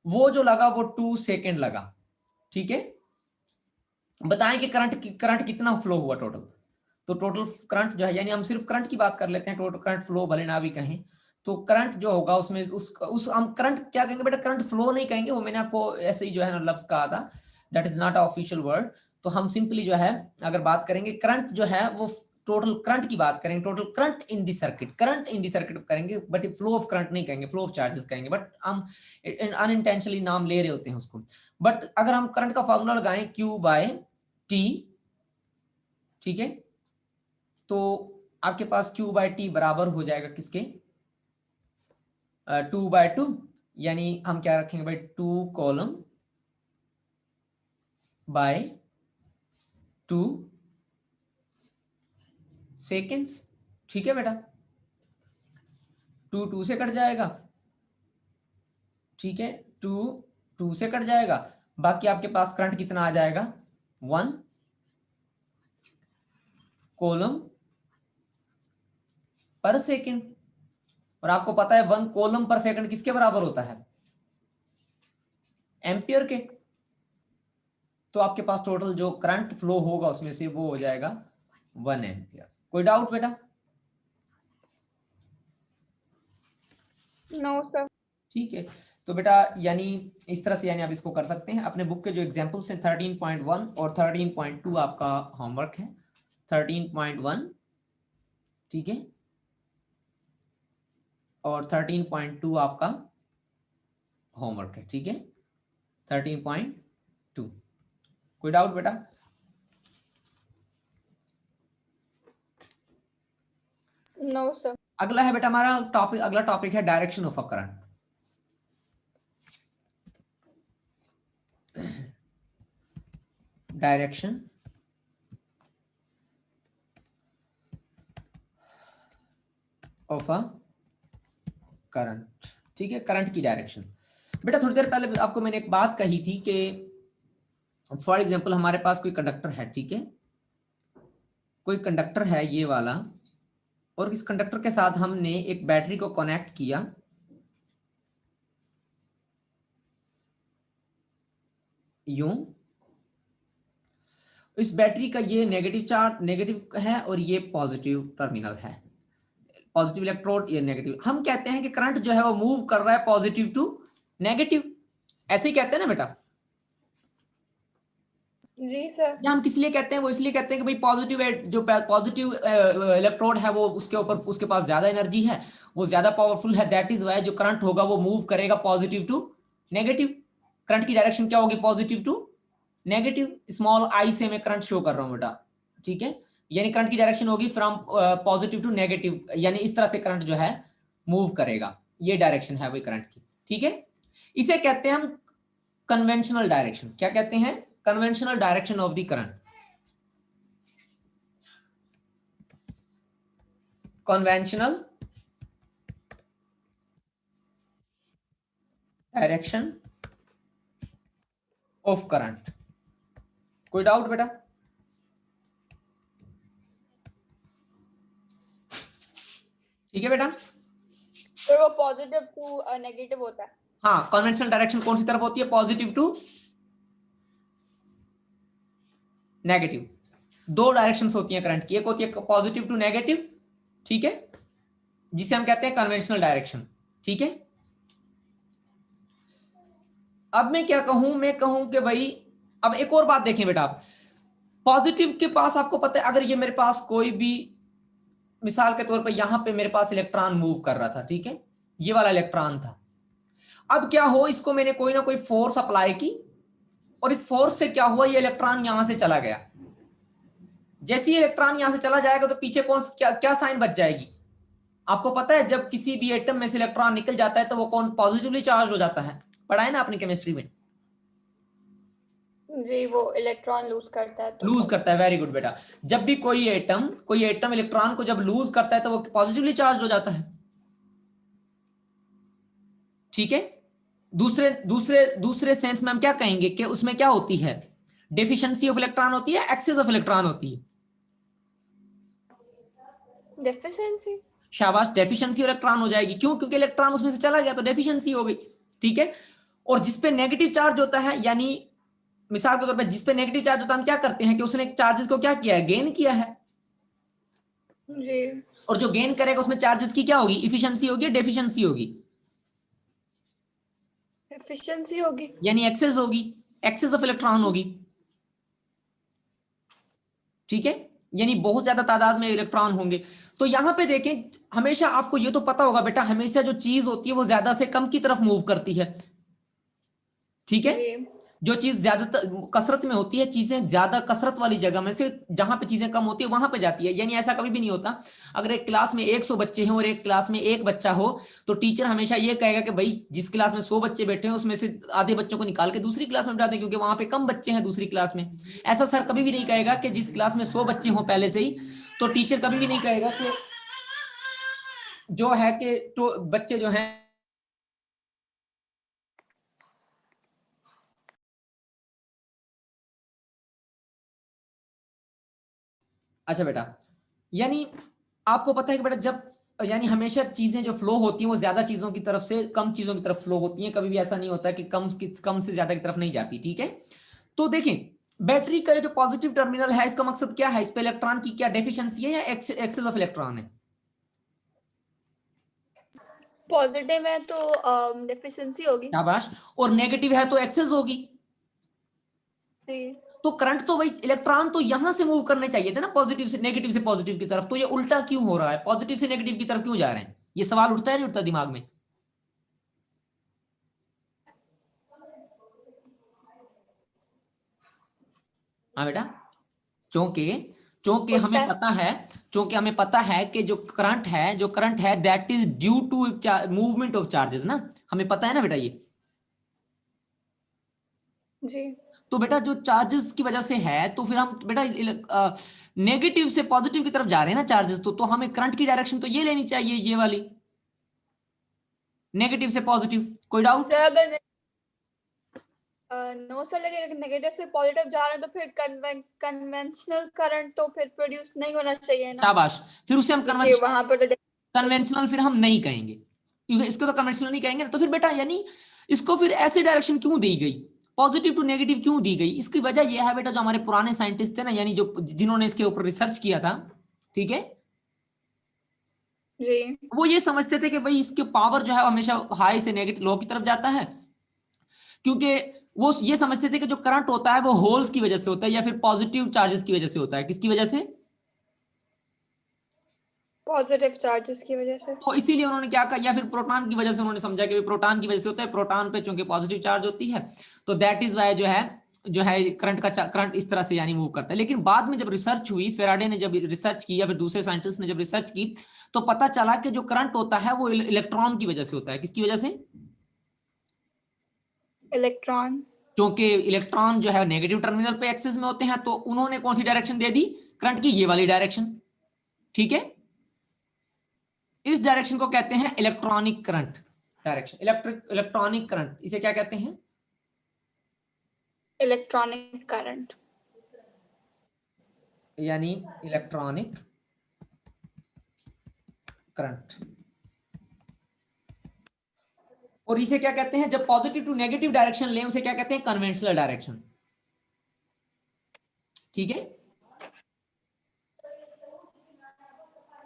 वो जो लगा वो 2 सेकेंड लगा। ठीक है, बताएं कि करंट कितना फ्लो हुआ टोटल। तो टोटल करंट जो है, यानी हम सिर्फ करंट की बात कर लेते हैं, टोटल करंट फ्लो भले ना भी कहें, तो करंट जो होगा उसमें उस हम करंट क्या कहेंगे बेटा, करंट फ्लो नहीं कहेंगे, वो मैंने आपको ऐसे ही जो है ना लफ्ज कहा था, that is not a official word. तो हम सिंपली जो है अगर बात करेंगे करंट जो है वो टोटल करंट की बात करेंगे, total current in the circuit, current in the circuit करेंगे, बट फ्लो ऑफ करंट नहीं कहेंगे, फ्लो ऑफ चार्जेस कहेंगे, बट हम अनइंटेंशनली नाम ले रहे होते हैं उसको। बट अगर हम करंट का फॉर्मूला लगाएं Q बाय T, ठीक है, तो आपके पास Q/T बराबर हो जाएगा किसके, 2/2, यानी हम क्या रखेंगे भाई, 2 कॉलम बाय 2 सेकेंड्स। ठीक है बेटा, 2 2 से कट जाएगा, ठीक है, 2 2 से कट जाएगा, बाकी आपके पास करंट कितना आ जाएगा, 1 कॉलम पर सेकेंड। और आपको पता है 1 कॉलम पर सेकंड किसके बराबर होता है, एम्पियर के। तो आपके पास टोटल जो करंट फ्लो होगा उसमें से वो हो जाएगा 1 एम्पियर। कोई डाउट बेटा? No sir. ठीक है, तो बेटा यानी इस तरह से यानी आप इसको कर सकते हैं। अपने बुक के जो एग्जांपल्स हैं 13.1 और 13.2 आपका होमवर्क है। 13.1 ठीक है, और 13.2 आपका होमवर्क है। ठीक है, 13.2। कोई डाउट बेटा? No sir. अगला है बेटा हमारा टॉपिक, अगला टॉपिक है direction of a current. Direction of a current. ठीक है, करंट की डायरेक्शन। बेटा थोड़ी देर पहले आपको मैंने एक बात कही थी कि फॉर एग्जांपल हमारे पास कोई कंडक्टर है, ठीक है, कोई कंडक्टर है ये वाला, और इस कंडक्टर के साथ हमने एक बैटरी को कनेक्ट किया, यूं। इस बैटरी का ये नेगेटिव चार्ज नेगेटिव है और ये पॉजिटिव टर्मिनल है, पॉजिटिव इलेक्ट्रोड, ये नेगेटिव। हम कहते हैं कि करंट जो है वो मूव कर रहा है पॉजिटिव टू नेगेटिव, ऐसे ही कहते हैं ना बेटा? जी सर। या हम किस लिए कहते हैं, वो इसलिए कहते हैं कि भाई पॉजिटिव, जो पॉजिटिव इलेक्ट्रोड है वो उसके ऊपर, उसके पास ज्यादा एनर्जी है, वो ज्यादा पावरफुल है, दैट इज वाई जो करंट होगा वो मूव करेगा पॉजिटिव टू नेगेटिव। करंट की डायरेक्शन क्या होगी, positive to negative. Small I से मैं करंट शो कर रहा हूं बेटा, ठीक है, यानी करंट की डायरेक्शन होगी फ्रॉम पॉजिटिव टू नेगेटिव, यानी इस तरह से करंट जो है मूव करेगा, ये डायरेक्शन है वही करंट की। ठीक है, इसे कहते हैं हम कन्वेंशनल डायरेक्शन। क्या कहते हैं, conventional direction of the current, conventional direction of current. कोई डाउट बेटा? ठीक है बेटा, तो वो पॉजिटिव टू नेगेटिव होता है। हाँ, कन्वेंशनल डायरेक्शन कौन सी तरफ होती है, पॉजिटिव टू नेगेटिव। दो डायरेक्शंस होती हैं करंट की, एक होती है पॉजिटिव टू नेगेटिव, ठीक है, जिसे हम कहते हैं कन्वेंशनल डायरेक्शन। ठीक है, अब मैं क्या कहूं, मैं कहूं कि भाई अब एक और बात देखें बेटा, आप पॉजिटिव के पास आपको पता है, अगर ये मेरे पास कोई भी, मिसाल के तौर पे यहां पे मेरे पास इलेक्ट्रॉन मूव कर रहा था, ठीक है, ये वाला इलेक्ट्रॉन था। अब क्या हो, इसको मैंने कोई ना कोई फोर्स अप्लाई की, और इस फोर्स से क्या हुआ, ये इलेक्ट्रॉन यहां से चला गया। जैसे ही इलेक्ट्रॉन यहां से चला जाएगा तो पीछे कौन क्या क्या साइन बच जाएगी? आपको पता है जब किसी भी एटम में से इलेक्ट्रॉन निकल जाता है तो वो कौन, पॉजिटिवली चार्ज हो जाता है, पढ़ा है ना आपने केमिस्ट्री में? जी, वो इलेक्ट्रॉन लूज करता है तो लूज करता है, वेरी गुड बेटा। जब भी कोई एटम इलेक्ट्रॉन को जब लूज करता है तो वो पॉजिटिवली चार्ज हो जाता है। ठीक है, दूसरे दूसरे दूसरे सेंस में हम क्या कहेंगे कि उसमें क्या होती है, डेफिशिएंसी ऑफ इलेक्ट्रॉन होती है, एक्सेस ऑफ इलेक्ट्रॉन होती है? डेफिशिएंसी। शाबाश, डेफिशिएंसी इलेक्ट्रॉन हो जाएगी। क्यों? क्योंकि इलेक्ट्रॉन उसमें से चला गया तो डेफिशिएंसी हो गई। ठीक है, और जिसपे नेगेटिव चार्ज होता है, यानी मिसाल के तौर पर जिसपे नेगेटिव चार्ज होता है, हम क्या करते हैं कि उसने चार्जेस को क्या किया है, गेन किया है। जी। और जो गेन करेगा उसमें चार्जेस की क्या होगी, इफिशिएंसी होगी, डेफिशिएंसी होगी? एफिशिएंसी होगी। यानी एक्सेस होगी, एक्सेस ऑफ इलेक्ट्रॉन होगी। ठीक है, यानी बहुत ज्यादा तादाद में इलेक्ट्रॉन होंगे। तो यहां पे देखें, हमेशा आपको ये तो पता होगा बेटा, हमेशा जो चीज होती है वो ज्यादा से कम की तरफ मूव करती है। ठीक है, जी। जो चीज ज्यादा कसरत में होती है, चीजें ज्यादा कसरत वाली जगह में से जहां पे चीजें कम होती है वहां पे जाती है। यानी ऐसा कभी भी नहीं होता अगर एक क्लास में 100 बच्चे हैं और एक क्लास में एक बच्चा हो, तो टीचर हमेशा ये कहेगा कि भाई जिस क्लास में 100 बच्चे बैठे हैं उसमें से आधे बच्चों को निकाल के दूसरी क्लास में बिठा दें क्योंकि वहां पे कम बच्चे हैं दूसरी क्लास में। ऐसा सर कभी भी नहीं कहेगा कि जिस क्लास में 100 बच्चे हों पहले से ही, तो टीचर कभी भी नहीं कहेगा कि जो है कि तो बच्चे जो हैं। अच्छा बेटा, यानी आपको पता है कि बेटा जब यानी हमेशा चीजें जो फ्लो होती हैं वो ज्यादा चीजों की तरफ से कम चीजों की तरफ फ्लो होती हैं, कभी भी ऐसा नहीं होता कि कम से ज्यादा की तरफ नहीं जाती। ठीक है, तो देखें बैटरी का जो पॉजिटिव टर्मिनल है इसका मकसद क्या है, इस पे इलेक्ट्रॉन की क्या डेफिशिएंसी है या एक्सेस ऑफ इलेक्ट्रॉन है? पॉजिटिव है तो डेफिशिएंसी होगी। शाबाश। और नेगेटिव है तो एक्सेस होगी। जी। तो करंट तो भाई इलेक्ट्रॉन तो यहां से मूव करने चाहिए थे ना, पॉजिटिव से नेगेटिव से पॉजिटिव की तरफ, तो ये उल्टा क्यों हो रहा है, पॉजिटिव से नेगेटिव की तरफ क्यों जा रहे हैं? ये सवाल उठता है नहीं उठता दिमाग में? हाँ बेटा, क्योंकि क्योंकि हमें उल्टा। पता है, क्योंकि हमें पता है कि जो करंट है that is due to movement of charges ना, हमें पता है ना बेटा ये। जी। तो बेटा जो चार्जेस की वजह से है तो फिर हम बेटा नेगेटिव से पॉजिटिव की तरफ जा रहे हैं ना चार्जेस, तो हमें करंट की डायरेक्शन तो ये लेनी चाहिए, ये वाली, नेगेटिव से पॉजिटिव। कोई डाउट? सर अगर नो सर लगे नेगेटिव से पॉजिटिव जा रहे हैं तो फिर कन्वेंशनल करंट तो फिर प्रोड्यूस नहीं होना चाहिए ना, शाबाश। फिर उसे हम क्योंकि वहां पर तो कन्वेंशनल फिर हम नहीं कहेंगे, क्योंकि इसको तो कन्वेंशनल नहीं कहेंगे ना। तो फिर बेटा यानी इसको फिर ऐसी डायरेक्शन क्यों दी गई, पॉजिटिव टू नेगेटिव क्यों दी गई? इसकी वजह यह है बेटा जो हमारे पुराने साइंटिस्ट थे ना, यानी जो जिन्होंने इसके ऊपर रिसर्च किया था, ठीक है, जी। वो ये समझते थे कि भाई इसके पावर जो है हमेशा हाई से नेगेटिव लो की तरफ जाता है, क्योंकि वो ये समझते थे कि जो करंट होता है वो होल्स की वजह से होता है या फिर पॉजिटिव चार्जेस की वजह से होता है। किसकी वजह से? पॉजिटिव चार्जेस की वजह से। तो इसीलिए उन्होंने क्या कहा, या फिर प्रोटॉन की वजह से उन्होंने समझा कि प्रोटॉन की वजह से होता है, प्रोटॉन पे चूंकि पॉजिटिव चार्ज होती है, तो दैट इज वाई जो है करंट इस तरह से यानी मूव करता है। लेकिन बाद में जब रिसर्च हुई, फेराडे ने जब रिसर्च की या फिर दूसरे साइंटिस्ट ने जब रिसर्च की, तो पता चला कि जो करंट होता है वो इलेक्ट्रॉन की वजह से होता है। किसकी वजह से? इलेक्ट्रॉन। क्योंकि इलेक्ट्रॉन जो है नेगेटिव टर्मिनल पे एक्सिस में होते हैं, तो उन्होंने कौन सी डायरेक्शन दे दी करंट की, ये वाली डायरेक्शन। ठीक है, इस डायरेक्शन को कहते हैं electronic current direction, electronic current, इसे क्या कहते हैं? Electronic current. यानी इलेक्ट्रॉनिक करंट। और इसे क्या कहते हैं, जब पॉजिटिव टू नेगेटिव डायरेक्शन लें उसे क्या कहते हैं, कन्वेंशनल डायरेक्शन। ठीक है,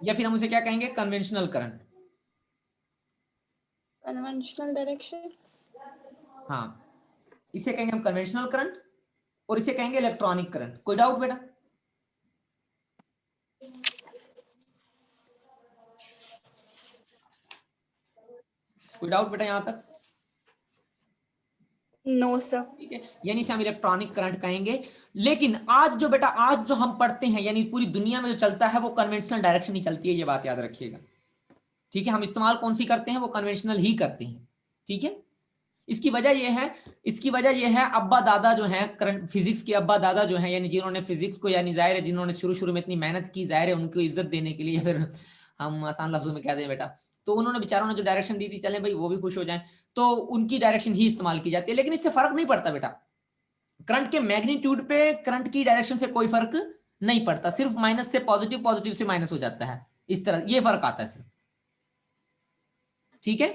या फिर हम उसे क्या कहेंगे, कन्वेंशनल करंट। Conventional direction. हाँ, इसे कहेंगे हम कन्वेंशनल करंट और इसे कहेंगे इलेक्ट्रॉनिक करंट। कोई डाउट बेटा? कोई डाउट बेटा यहां तक? No sir. ठीक है, यानी इसे हम इलेक्ट्रॉनिक करंट कहेंगे। लेकिन आज जो बेटा आज जो हम पढ़ते हैं यानी पूरी दुनिया में जो चलता है वो कन्वेंशनल डायरेक्शन ही चलती है, ये बात याद रखिएगा। ठीक है, हम इस्तेमाल कौन सी करते हैं, वो कन्वेंशनल ही करते हैं। ठीक है, इसकी वजह यह है, अब्बा दादा जो है करंट फिजिक्स के अब्बा दादा जो है, यानी जिन्होंने फिजिक्स को यानी जाहिर है जिन्होंने शुरू शुरू में इतनी मेहनत की, जाहिर है उनको इज्जत देने के लिए, फिर हम आसान लफ्जों में कह दें बेटा, तो उन्होंने बेचारों ने जो डायरेक्शन दी थी, चलें भाई वो भी खुश हो जाएं, तो उनकी डायरेक्शन ही इस्तेमाल की जाती है। लेकिन इससे फर्क नहीं पड़ता बेटा, करंट के मैग्नीट्यूड पे करंट की डायरेक्शन से कोई फर्क नहीं पड़ता, सिर्फ माइनस से पॉजिटिव, पॉजिटिव से माइनस हो जाता है, इस तरह ये फर्क आता है सिर्फ। ठीक है,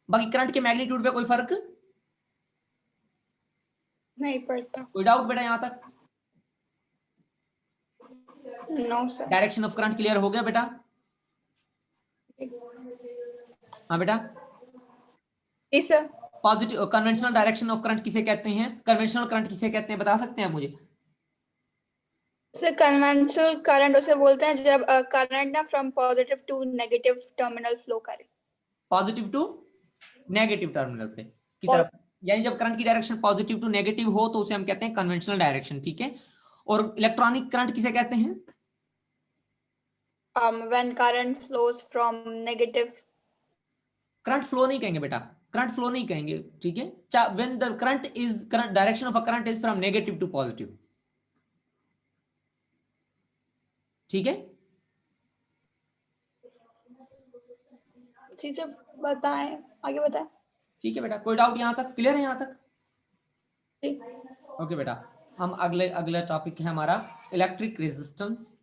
बाकी करंट के मैग्नीट्यूड पे कोई फर्क नहीं पड़ता। कोई डाउट बेटा यहां तक? No sir. Direction of current clear हो गया बेटा? हाँ बेटा, जी sir. Positive conventional direction of current किसे कहते हैं, कन्वेंशनल करंट किसे कहते हैं, बता सकते हैं आप मुझे? सर कन्वेंशनल करंट उसे बोलते हैं जब करंट ना from positive to negative terminal flow करे। पॉजिटिव टू नेगेटिव टर्मिनल पे की तरफ। यानी जब करंट की डायरेक्शन पॉजिटिव टू नेगेटिव हो तो उसे हम कहते हैं कन्वेंशनल डायरेक्शन, ठीक है। और इलेक्ट्रॉनिक करंट किसे कहते हैं? When current flows from negative. Current flow नहीं कहेंगे बेटा, करंट फ्लो नहीं कहेंगे, ठीक है। When the current is, current direction of a current is from negative to positive, ठीक है। चीजें बताएं, आगे बताएं। ठीक है बेटा, कोई डाउट यहां तक क्लियर है यहां तक? जी। ओके बेटा, हम अगले अगला टॉपिक है हमारा इलेक्ट्रिक रेजिस्टेंस।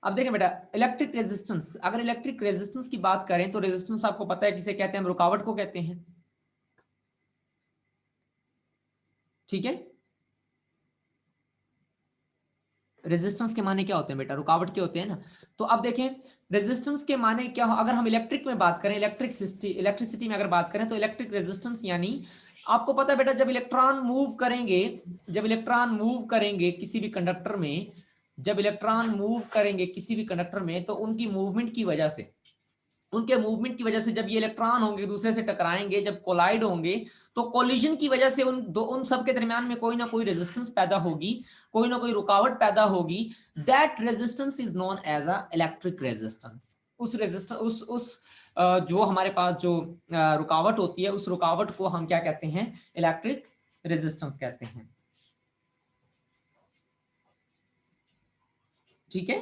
अब देखें बेटा, इलेक्ट्रिक रेजिस्टेंस, अगर इलेक्ट्रिक रेजिस्टेंस की बात करें तो रेजिस्टेंस आपको पता है किसे कहते हैं, हम रुकावट को कहते हैं, ठीक है। रेजिस्टेंस के माने क्या होते हैं बेटा, रुकावट के होते हैं ना। तो अब देखें रेजिस्टेंस के माने क्या हो, अगर हम इलेक्ट्रिक में बात करें, इलेक्ट्रिसिटी में अगर बात करें तो इलेक्ट्रिक रेजिस्टेंस यानी आपको पता है बेटा, जब इलेक्ट्रॉन मूव करेंगे, जब इलेक्ट्रॉन मूव करेंगे किसी भी कंडक्टर में, जब इलेक्ट्रॉन मूव करेंगे किसी भी कंडक्टर में तो उनकी मूवमेंट की वजह से, उनके मूवमेंट की वजह से जब ये इलेक्ट्रॉन होंगे दूसरे से टकराएंगे, जब कोलाइड होंगे तो कोलिजन की वजह से उन सब के दरमियान में कोई ना कोई रेजिस्टेंस पैदा होगी, कोई ना कोई रुकावट पैदा होगी। That resistance is known as a electric resistance. उस रेजिस्टेंस उस जो हमारे पास जो रुकावट होती है, उस रुकावट को हम क्या कहते हैं, इलेक्ट्रिक रेजिस्टेंस कहते हैं, ठीक है।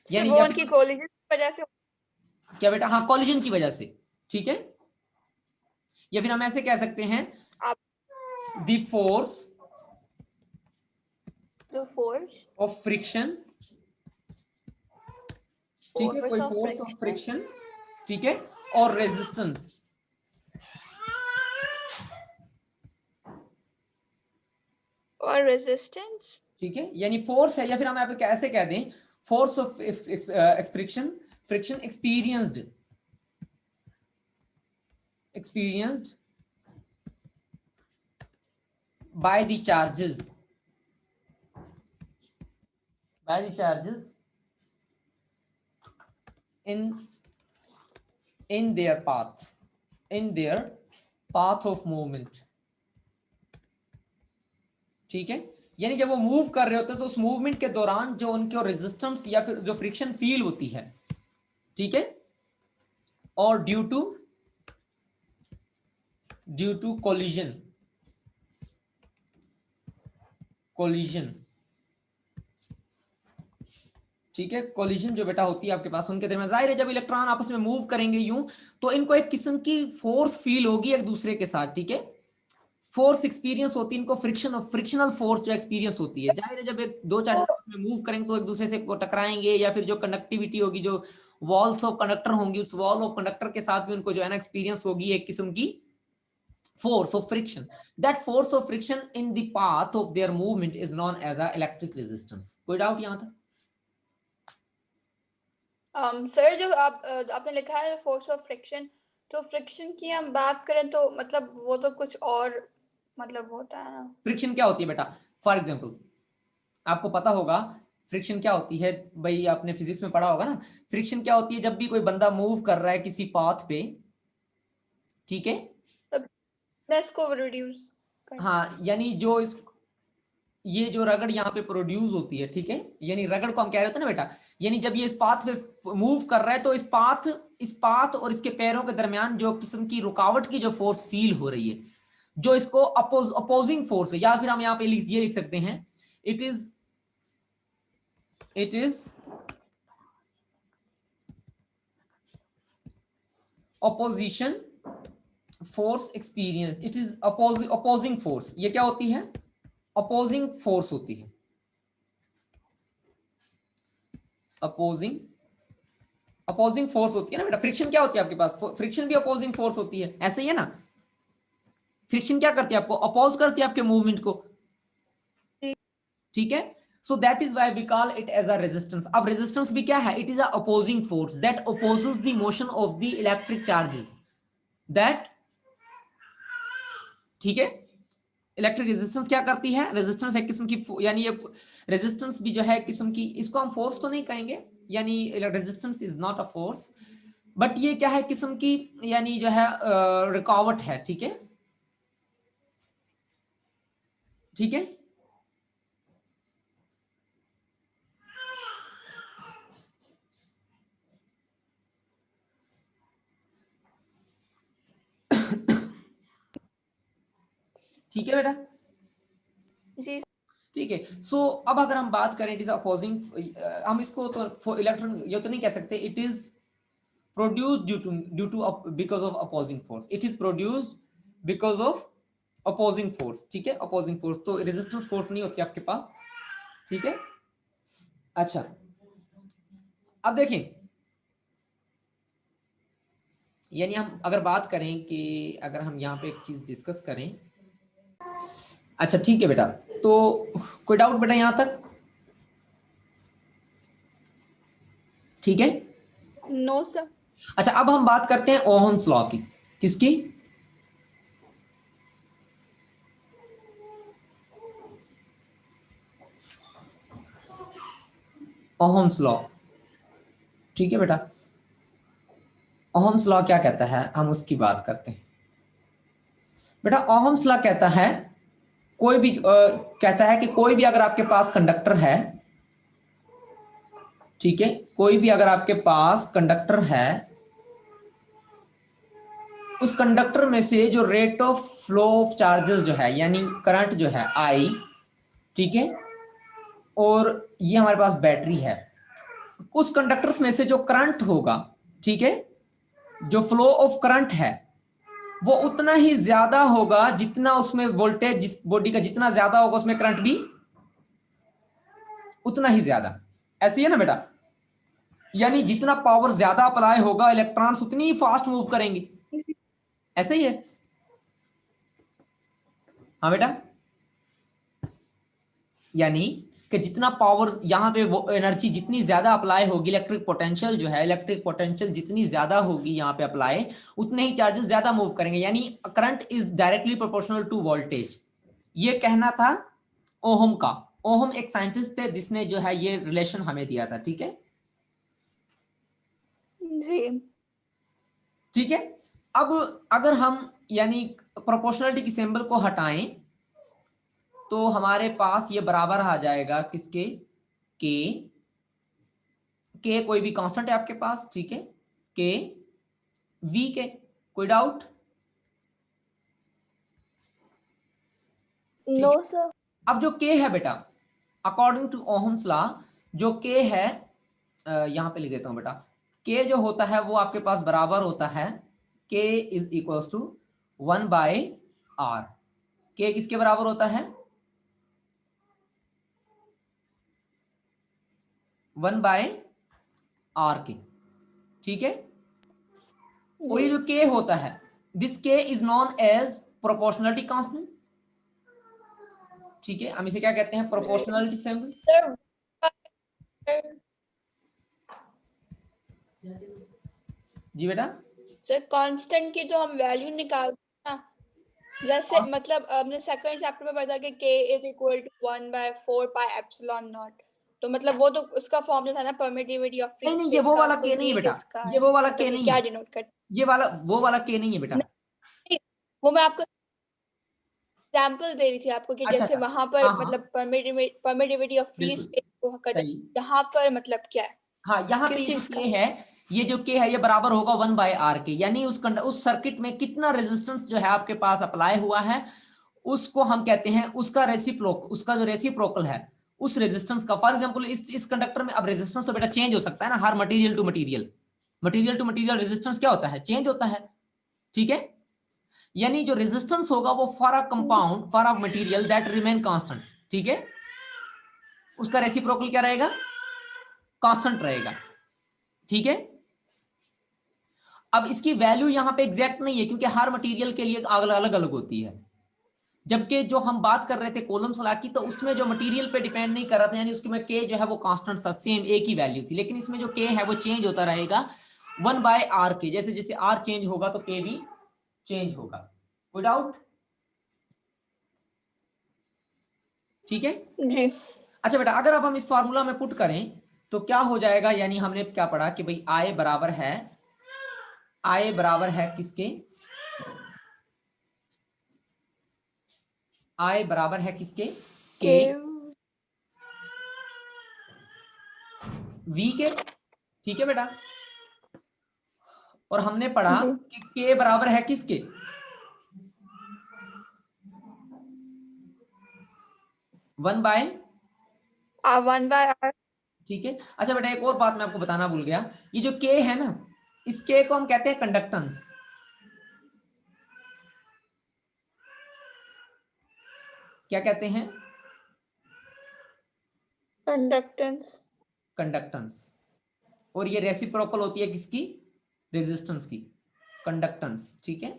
यानी वो या उनकी फिर कोलिजन की वजह से। क्या बेटा, हाँ कॉलिजन की वजह से, ठीक है। या फिर हम ऐसे कह सकते हैं आप द फोर्स जो फोर्स ऑफ फ्रिक्शन, ठीक है, कोई force of force of friction friction, ठीक है, और रेजिस्टेंस, और रेजिस्टेंस। ठीक है। यानी फोर्स है, या फिर हम यहाँ पे कैसे कह दें, force of friction, friction experienced by the charges, in their path, of movement, ठीक है। यानी जब वो मूव कर रहे होते हैं तो उस मूवमेंट के दौरान जो उनके रेजिस्टेंस या फिर जो फ्रिक्शन फील होती है, ठीक है, और ड्यू टू कोलिजन, ठीक है। कोलिजन जो बेटा होती है आपके पास उनके दरमियान, जाहिर है जब इलेक्ट्रॉन आपस में मूव करेंगे यूं तो इनको एक किस्म की फोर्स फील होगी एक दूसरे के साथ, ठीक है। फोर्स एक्सपीरियंस होती है इनको, फ्रिक्शनल फोर्स जो एक्सपीरियंस होती है। जाहिर है जब एक दो चार्जेस आपस में मूव करेंगे तो एक दूसरे से टकराएंगे, या फिर जो कंडक्टिविटी होगी, जो वॉल्स ऑफ कंडक्टर होंगी, उस वॉल ऑफ कंडक्टर के साथ भी उनको जो है ना एक्सपीरियंस होगी एक किस्म की force of friction. That force of friction in the path of their movement is known as a electric resistance. कोई डाउट यहां तक? सर जो आपने लिखा है फोर्स ऑफ फ्रिक्शन, तो फ्रिक्शन की हम बात करें तो मतलब वो तो कुछ और मतलब होता है ना। फ्रिक्शन क्या होती है बेटा, फॉर एग्जांपल आपको पता होगा फ्रिक्शन क्या होती है, भाई आपने फिजिक्स में पढ़ा होगा ना। फ्रिक्शन क्या होती है, जब भी कोई बंदा मूव कर रहा है किसी पाथ पे, ठीक है, mass को रिड्यूस कर। हाँ, यानी जो ये जो रगड़ यहाँ पे प्रोड्यूस होती है, ठीक है, यानी रगड़ को हम कह रहे होते हैं ना बेटा, यानी जब ये इस पाथ पे मूव कर रहा है तो इस पाथ और इसके पैरों के दरमियान जो किस्म की रुकावट की जो फोर्स फील हो रही है, जो इसको अपोजिंग फोर्स है, या फिर हम यहाँ पे ये लिख सकते हैं, it is opposition force experience, it is opposing force। ये क्या होती है? opposing force होती है, opposing force होती है ना बेटा। फ्रिक्शन क्या होती है आपके पास? फ्रिक्शन भी opposing force होती है, ऐसे ही है ना। फ्रिक्शन क्या करती है? आपको अपोज करती है आपके मूवमेंट को, ठीक है। so that is why we call it as a resistance। अब resistance भी क्या है? it is a opposing force that opposes the motion of the electric charges that, ठीक है। इलेक्ट्रिक रेजिस्टेंस क्या करती है? रेजिस्टेंस एक किस्म की, यानी ये रेजिस्टेंस भी जो है किस्म की, इसको हम फोर्स तो नहीं कहेंगे, यानी resistance is not a force, but ये क्या है किस्म की, यानी जो है रुकावट है, ठीक है, ठीक है। ठीक है बेटा, जी ठीक है। सो अब अगर हम बात करें इट इज अपोजिंग, हम इसको तो इलेक्ट्रॉन ये तो नहीं कह सकते it is produced due to because of opposing force, it is produced because of opposing force, ठीक है। अपोजिंग फोर्स तो रेजिस्टेंस फोर्स नहीं होती आपके पास, ठीक है। अच्छा, अब देखें, यानी हम अगर बात करें कि अगर हम यहाँ पे एक चीज डिस्कस करें, अच्छा ठीक है बेटा, तो कोई डाउट बेटा यहां तक? ठीक है। No sir. अच्छा, अब हम बात करते हैं ओहम्स लॉ की। किसकी? ओहम्स लॉ, ठीक है बेटा। ओहम्स लॉ क्या कहता है, हम उसकी बात करते हैं बेटा। ओहम्स लॉ कहता है, कोई भी कहता है कि कोई भी अगर आपके पास कंडक्टर है, ठीक है, कोई भी अगर आपके पास कंडक्टर है, उस कंडक्टर में से जो rate of flow of charges जो है, यानी करंट जो है आई, ठीक है, और ये हमारे पास बैटरी है, उस कंडक्टर्स में से जो करंट होगा, ठीक है, जो फ्लो ऑफ करंट है वो उतना ही ज्यादा होगा जितना उसमें वोल्टेज, जिस बॉडी का जितना ज्यादा होगा उसमें करंट भी उतना ही ज्यादा। ऐसे ही है ना बेटा, यानी जितना पावर ज्यादा अप्लाई होगा इलेक्ट्रॉन्स उतनी ही फास्ट मूव करेंगे, ऐसे ही है। हाँ बेटा, यानी कि जितना पावर यहाँ पे वो एनर्जी जितनी ज्यादा अप्लाई होगी, इलेक्ट्रिक पोटेंशियल जो है, इलेक्ट्रिक पोटेंशियल जितनी ज्यादा होगी यहाँ पे अप्लाई, उतने ही चार्जेस ज्यादा मूव करेंगे, यानी current is directly proportional to voltage. ये कहना था ओहम का। ओहम एक साइंटिस्ट थे जिसने जो है ये रिलेशन हमें दिया था, ठीक है, जी ठीक है। अब अगर हम यानी प्रोपोर्शनलिटी की सिंबल को हटाएं तो हमारे पास ये बराबर आ जाएगा किसके? के कोई भी कांस्टेंट है आपके पास, ठीक है, के वी के। कोई डाउट? No sir. अब जो के है बेटा, अकॉर्डिंग टू ओहम्स लॉ, जो के है, यहां पे लिख देता हूं बेटा, के जो होता है वो आपके पास बराबर होता है, के इज इक्वल्स टू 1/r। के किसके बराबर होता है? 1/r के, ठीक है। और ये जो के होता है, this k is known as proportionality constant, ठीक है, हम इसे क्या कहते हैं? Proportionality symbol. जी बेटा, सर कांस्टेंट की जो हम वैल्यू निकालते हैं ना, जैसे मतलब हमने सेकंड चैप्टर में पढ़ा कि k is equal to 1/4 pi epsilon naught, तो मतलब वो तो उसका फॉर्मूला था ना परमिटिविटी ऑफ फ्री नहीं स्पेस ये वो का, वाला तो के नहीं है ये बेटा, किसका ये है? वो वाला मतलब के ये नहीं क्या है, डिनोट करता ये वाला वो वाला के नहीं है बेटा। है? वो मैं आपको एग्जाम्पल दे रही थी आपको कि अच्छा जैसे अच्छा, वहां पर हाँ हाँ, मतलब परमिटिविटी ऑफ फ्री बिल्कुल स्पेस को कहते हैं, सही। यहाँ पर मतलब क्या है, हाँ, यहाँ पे किस ये जो चीज का? के है, ये जो के है ये बराबर होगा 1/r के, यानी उस सर्किट में कितना रेजिस्टेंस जो है आपके पास अप्लाई हुआ है उसको हम कहते हैं उसका उसका जो रेसिप्रोकल है उस रेजिस्टेंस का। फॉर एग्जांपल इस कंडक्टर में अब रेजिस्टेंस तो बेटा चेंज हो सकता है ना, हर मटेरियल टू मटेरियल रेजिस्टेंस क्या होता है, चेंज होता है, ठीक है। यानी जो रेजिस्टेंस होगा वो for a compound, for a material that remain constant, ठीक है, उसका रेसिप्रोकल क्या रहेगा, कांस्टेंट रहेगा, ठीक है। अब इसकी वैल्यू यहां पे एग्जैक्ट नहीं है क्योंकि हर मटेरियल के लिए अलग अलग होती है, जबकि जो हम बात कर रहे थे कोलम्स लॉ की तो उसमें जो मटेरियल पे डिपेंड नहीं कर रहा था, यानी उसमें के जो है वो कांस्टेंट था, सेम एक ही वैल्यू थी, लेकिन इसमें जो के है वो चेंज होता रहेगा 1/r के, जैसे जैसे r चेंज होगा तो के भी चेंज होगा, कोई डाउट, ठीक है। जी अच्छा बेटा, अगर अब हम इस फार्मूला में पुट करें तो क्या हो जाएगा, यानी हमने क्या पढ़ा कि भाई I बराबर है किसके, I बराबर है किसके, के के V के, ठीक है बेटा। और हमने पढ़ा जी कि के बराबर है किसके, 1/, 1/r। ठीक है। अच्छा बेटा, एक और बात मैं आपको बताना भूल गया, ये जो के है ना, इस के को हम कहते हैं कंडक्टेंस, क्या कहते हैं, कंडक्टेंस कंडक्टेंस। और ये रेसिप्रोकल होती है किसकी, रेजिस्टेंस की, कंडक्टेंस, ठीक है।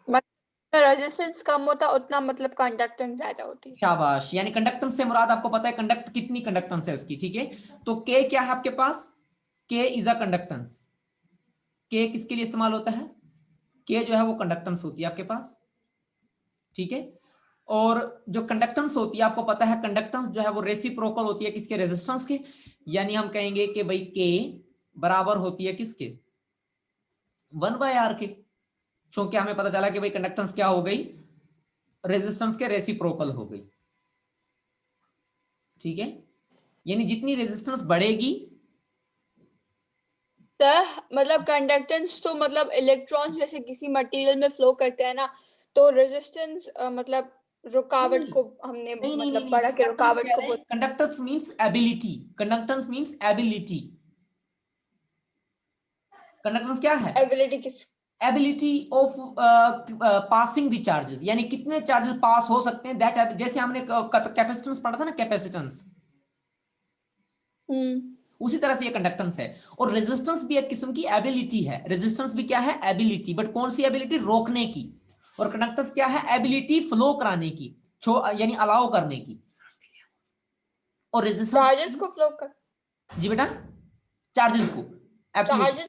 मतलब रेजिस्टेंस कम होता उतना मतलब कंडक्टेंस ज्यादा होती। शाबाश, यानी कंडक्टेंस से मुराद आपको पता है कंडक्ट कितनी कंडक्टेंस है उसकी, ठीक है। तो के क्या है आपके पास, के इज अ कंडक्टेंस, के किसके लिए इस्तेमाल होता है, के जो है वो कंडक्टेंस होती है आपके पास, ठीक है। और जो कंडक्टेंस होती है आपको पता है कंडक्टेंस जो है वो रेसिप्रोकल होती है किसके, रेजिस्टेंस के, यानी हम कहेंगे कि भाई के बराबर होती है किसके, 1/r के, क्योंकि हमें पता चला कि भाई कंडक्टेंस क्या हो गई, रेजिस्टेंस के रेसिप्रोकल हो गई, ठीक है। यानी जितनी रेजिस्टेंस बढ़ेगी, तो मतलब कंडक्टेंस तो मतलब इलेक्ट्रॉन्स जैसे किसी मटेरियल में फ्लो करते हैं ना, तो रेजिस्टेंस मतलब रुकावट नहीं को हमने नहीं नहीं नहीं मतलब नहीं, बढ़ा के कंडक्टेंस रुकावट कह को रहे बोल। हैं, conductance means ability, conductance means ability, conductance क्या है, एबिलिटी किस? Ability of passing the charges, यानी कितने चार्जेस पास हो सकते हैं, दैट, जैसे हमने कैपेसिटेंस पढ़ा था ना, कैपेसिटेंस, हम्म। उसी तरह से ये कंडक्टेंस है। और रेजिस्टेंस भी एक किस्म की एबिलिटी है, रेजिस्टेंस भी क्या है, एबिलिटी, बट कौन सी एबिलिटी, रोकने की। और कंडक्टेंस क्या है, एबिलिटी फ्लो कराने की, यानी अलाउ करने की। और रेजिस्टेंस, चार्जेस को फ्लो कर। जी बेटा, चार्जेस को, एब्सोल्युटली, चार्जेस।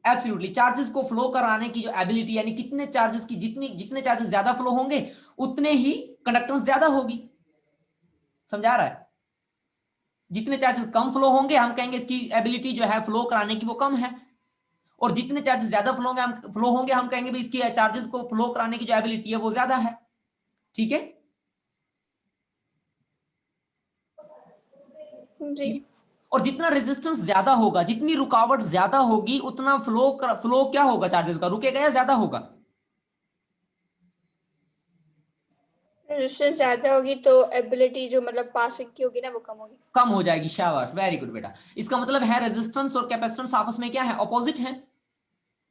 एब्सोल्युटली चार्जेस को फ्लो कराने की जो एबिलिटी, यानी कितने चार्जेस की, जितने चार्जेस ज्यादा फ्लो होंगे उतने ही कंडक्टेंस ज्यादा होगी, समझा रहा है। जितने चार्जेस कम फ्लो होंगे हम कहेंगे इसकी एबिलिटी जो है फ्लो कराने की वो कम है, और जितने चार्जेस ज्यादा फ्लो होंगे हम कहेंगे भाई इसकी चार्जेस को फ्लो कराने की जो एबिलिटी है वो ज्यादा है, ठीक है। जी। और जितना रेजिस्टेंस ज्यादा होगा, जितनी रुकावट ज्यादा होगी उतना फ्लो क्या होगा, चार्जेस का रुकेगा या ज्यादा होगा, रेजिस्टेंस ज्यादा होगी तो एबिलिटी जो मतलब पासिंग की होगी ना वो कम होगी। कम हो जाएगी, शाबाश, वेरी गुड बेटा। इसका मतलब है रेजिस्टेंस और कैपेसिटेंस आपस में क्या है, ऑपोजिट है,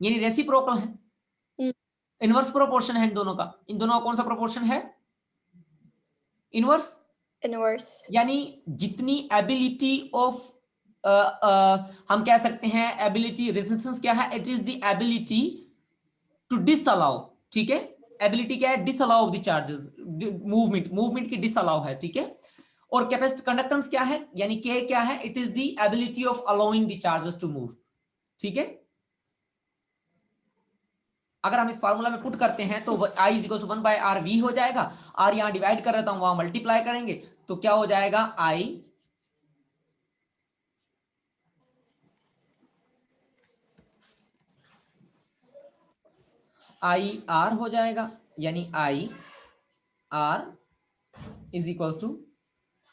यानी रेसिप्रोकल है, हम्म। इनवर्स प्रोपोर्शन है इन दोनों का, इन दोनों का कौन सा प्रोपोर्शन है, इनवर्स। इनवर्स। यानी जितनी एबिलिटी ऑफ, हम कह सकते हैं एबिलिटी, रेजिस्टेंस क्या है, it is the ability to disallow, ठीक है। एबिलिटी क्या है, disallow of the charges, movement की डिसअलाउ है, ठीक है। और कैपेसिटी, कंडक्टेंस क्या है, यानी के क्या है, it is the ability of allowing the charges to move, ठीक है। अगर हम इस फार्मूला में पुट करते हैं तो I is equal to 1/r v हो जाएगा, r यहां डिवाइड कर रहा हूं वहां मल्टीप्लाई करेंगे तो क्या हो जाएगा, I r हो जाएगा, यानी I R is equal to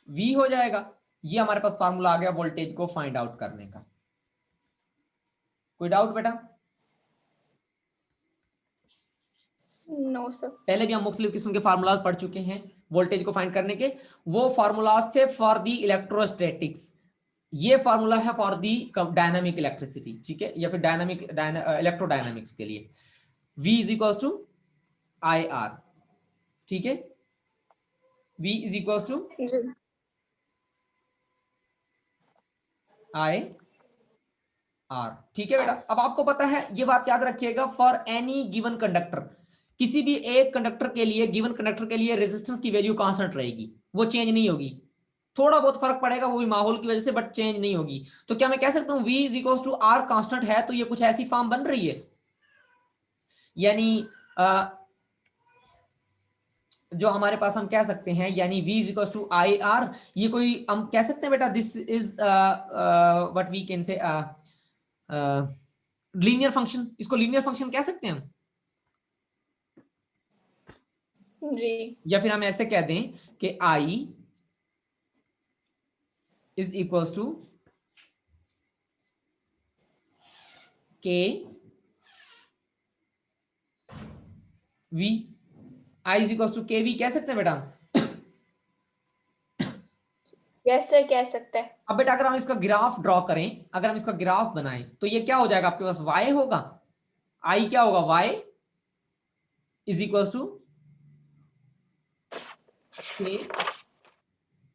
V हो जाएगा। ये हमारे पास फार्मूला आ गया वोल्टेज को फाइंड आउट करने का। कोई डाउट बेटा? No sir. पहले भी हम मुख्तलिफ किस्म के फार्मूलाज पढ़ चुके हैं वोल्टेज को फाइंड करने के। वो फार्मूलाज थे फॉर दी इलेक्ट्रोस्टैटिक्स, ये फार्मूला है फॉर दी डायनामिक इलेक्ट्रिसिटी, ठीक है, या फिर डायनामिक इलेक्ट्रोडायनामिक्स के लिए। V is equal to I R, ठीक है, V is equal to I R, ठीक है बेटा। अब आपको पता है, ये बात याद रखिएगा, फॉर एनी गिवन कंडक्टर, किसी भी एक कंडक्टर के लिए, गिवन कंडक्टर के लिए रेजिस्टेंस की वैल्यू कांस्टेंट रहेगी, वो चेंज नहीं होगी। थोड़ा बहुत फर्क पड़ेगा वो भी माहौल की वजह से, बट चेंज नहीं होगी। तो क्या मैं कह सकता हूं V is equal to R constant है, तो ये कुछ ऐसी फॉर्म बन रही है, यानी जो हमारे पास हम कह सकते हैं, यानी V is equal to I R, ये कोई हम कह सकते हैं बेटा, this is what we can say linear function, इसको लीनियर फंक्शन कह सकते हैं हम। जी। या फिर हम ऐसे कह दें कि I is equal to k V, I is equal to k V कह सकते हैं बेटा। यस सर, कह सकते हैं। अब बेटा अगर हम इसका ग्राफ ड्रॉ करें, अगर हम इसका ग्राफ बनाएं, तो ये क्या हो जाएगा, आपके पास y होगा, I क्या होगा, y इज इक्वल टू के,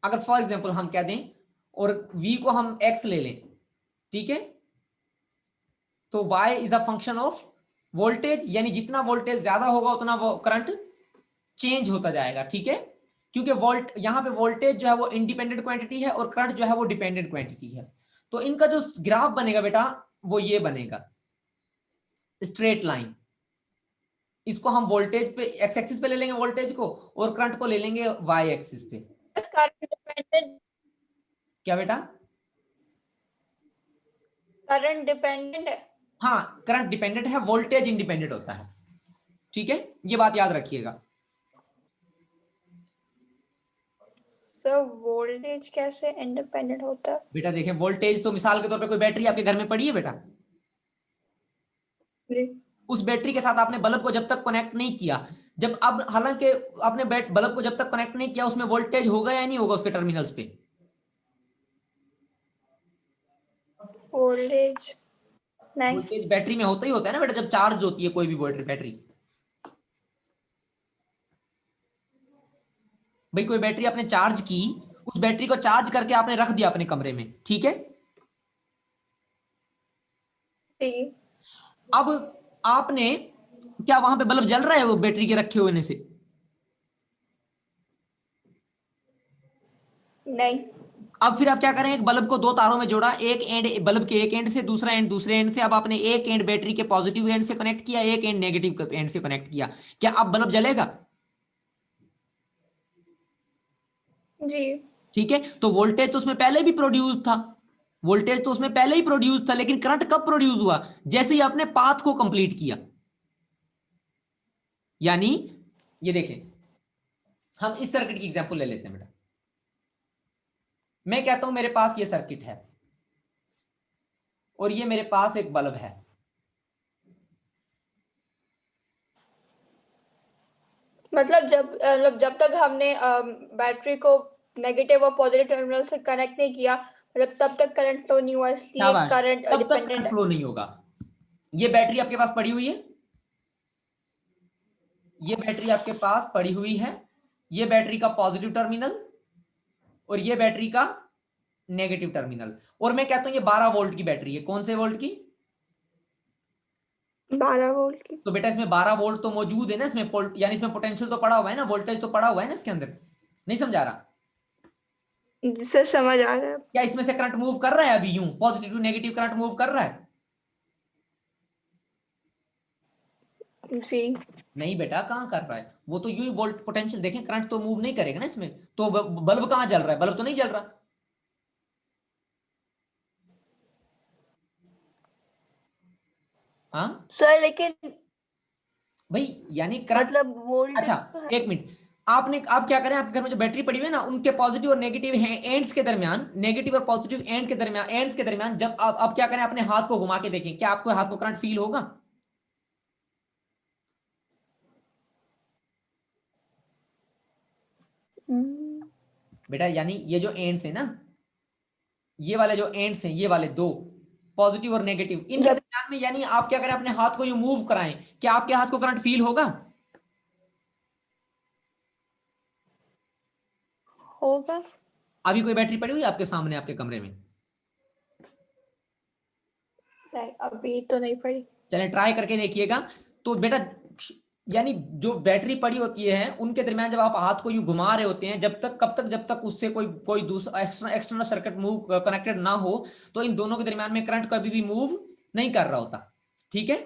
अगर फॉर एग्जांपल हम कह दें और v को हम x ले लें, ठीक है, तो y is a function of voltage, यानी जितना वोल्टेज ज्यादा होगा उतना वो करंट चेंज होता जाएगा, ठीक है, क्योंकि वोल्ट यहां पे वोल्टेज जो है वो इंडिपेंडेंट क्वांटिटी है और करंट जो है वो डिपेंडेंट क्वांटिटी है। तो इनका जो ग्राफ बनेगा बेटा वो ये बनेगा, स्ट्रेट लाइन। इसको हम वोल्टेज पे एक्स एक्सिस पे ले लेंगे वोल्टेज को, और करंट को ले लेंगे वाई एक्सिस पे। करंट डिपेंडेंट, क्या बेटा? करंट डिपेंडेंट है। हाँ, करंट डिपेंडेंट है, वोल्टेज इंडिपेंडेंट होता है, ठीक है, ये बात याद रखिएगा। सर वोल्टेज कैसे इंडिपेंडेंट होता है? बेटा देखें, वोल्टेज तो मिसाल के तौर पे कोई बैटरी आपके घर में पड़ी है बेटा, जी। उस बैटरी के साथ आपने बल्ब को जब तक कनेक्ट नहीं किया, जब अब हालांकि आपने बल्ब को जब तक कनेक्ट नहीं किया, उसमें वोल्टेज होगा या नहीं होगा उसके टर्मिनल्स पे? वोल्टेज नहीं। वोल्टेज बैटरी में होता ही होता है ना बेटा, जब चार्ज होती है कोई भी बैटरी। भाई कोई बैटरी आपने चार्ज की, उस बैटरी को चार्ज करके आपने रख दिया अपने कमरे में, ठीक है, जी। अब आपने क्या वहां पे बल्ब जल रहा है वो बैटरी के रखे होने से? नहीं। अब फिर आप क्या करें, एक बल्ब को दो तारों में जोड़ा, एक एंड बल्ब के एक एंड से, दूसरा एंड दूसरे एंड से। अब आपने एक एंड बैटरी के पॉजिटिव एंड से कनेक्ट किया, एक एंड नेगेटिव एंड से कनेक्ट किया, क्या अब बल्ब जलेगा? जी। ठीक है, तो वोल्टेज तो उसमें पहले भी प्रोड्यूस था, वोल्टेज तो उसमें पहले ही प्रोड्यूस था, लेकिन करंट कब प्रोड्यूस हुआ, जैसे ही आपने पाथ को कंप्लीट किया। यानी ये देखें, हम इस सर्किट की एग्जांपल ले लेते हैं बेटा। मैं कहता हूं मेरे पास ये सर्किट है और ये मेरे पास एक बल्ब है, मतलब जब तक हमने बैटरी को नेगेटिव और पॉजिटिव टर्मिनल से कनेक्ट नहीं किया, मतलब तब तक करंट फ्लो नहीं हुआ, इसलिए शाबाश, करंट तब तक डिपेंडेंट करंट है। फ्लो नहीं होगा। ये बैटरी आपके पास पड़ी हुई है, ये बैटरी आपके पास पड़ी हुई है, ये बैटरी का पॉजिटिव टर्मिनल और ये बैटरी का नेगेटिव टर्मिनल, और मैं कहता हूं ये 12 वोल्ट की बैटरी है। कौन से वोल्ट की? 12 वोल्ट की। तो बेटा इसमें 12 वोल्ट तो मौजूद है ना, इसमें यानी इसमें पोटेंशियल तो पड़ा हुआ है ना, वोल्टेज तो पड़ा हुआ है ना इसके अंदर। नहीं समझा रहा? सर समझ आ रहा है। क्या इसमें से करंट मूव कर रहा है अभी, यूं positive to negative current move कर रहा है? जी। नहीं बेटा, कहां कर रहा है, वो तो यूं ही वोल्ट पोटेंशियल देखें, करंट तो मूव नहीं करेगा ना इसमें। तो बल्ब कहां जल रहा है? बल्ब तो नहीं जल रहा। हाँ सर लेकिन भाई, यानी करंट, मतलब वोल्टेज अच्छा तो है। एक मिनट, आप क्या करें, आपके घर में जो बैटरी पड़ी हुई है ना, उनके पॉजिटिव और नेगेटिव एंड्स के दरमियान, नेगेटिव और पॉजिटिव एंड्स के दरमियान जब आप क्या करें, अपने हाथ को घुमा के देखें, क्या आपको हाथ को करंट फील होगा? बेटा यानी ये जो एंड्स है ना, ये वाले जो एंड्स हैं, ये वाले दो पॉजिटिव और नेगेटिव, इनके जब दरमियान में यानी आप क्या करें, अपने हाथ को यू मूव कराएं, क्या आपके हाथ को करंट फील होगा? होगा। अभी कोई बैटरी पड़ी हुई है आपके सामने आपके कमरे में? नहीं, अभी तो नहीं पड़ी। चलें ट्राई करके देखिएगा। तो बेटा यानी जो बैटरी पड़ी होती है उनके दरमियान जब आप हाथ को यूं घुमा रहे होते हैं, जब तक कब तक, जब तक उससे कोई कोई दूसरा एक्सटर्नल सर्किट मूव कनेक्टेड ना हो, तो इन दोनों के दरमियान में करंट कभी भी मूव नहीं कर रहा होता। ठीक है।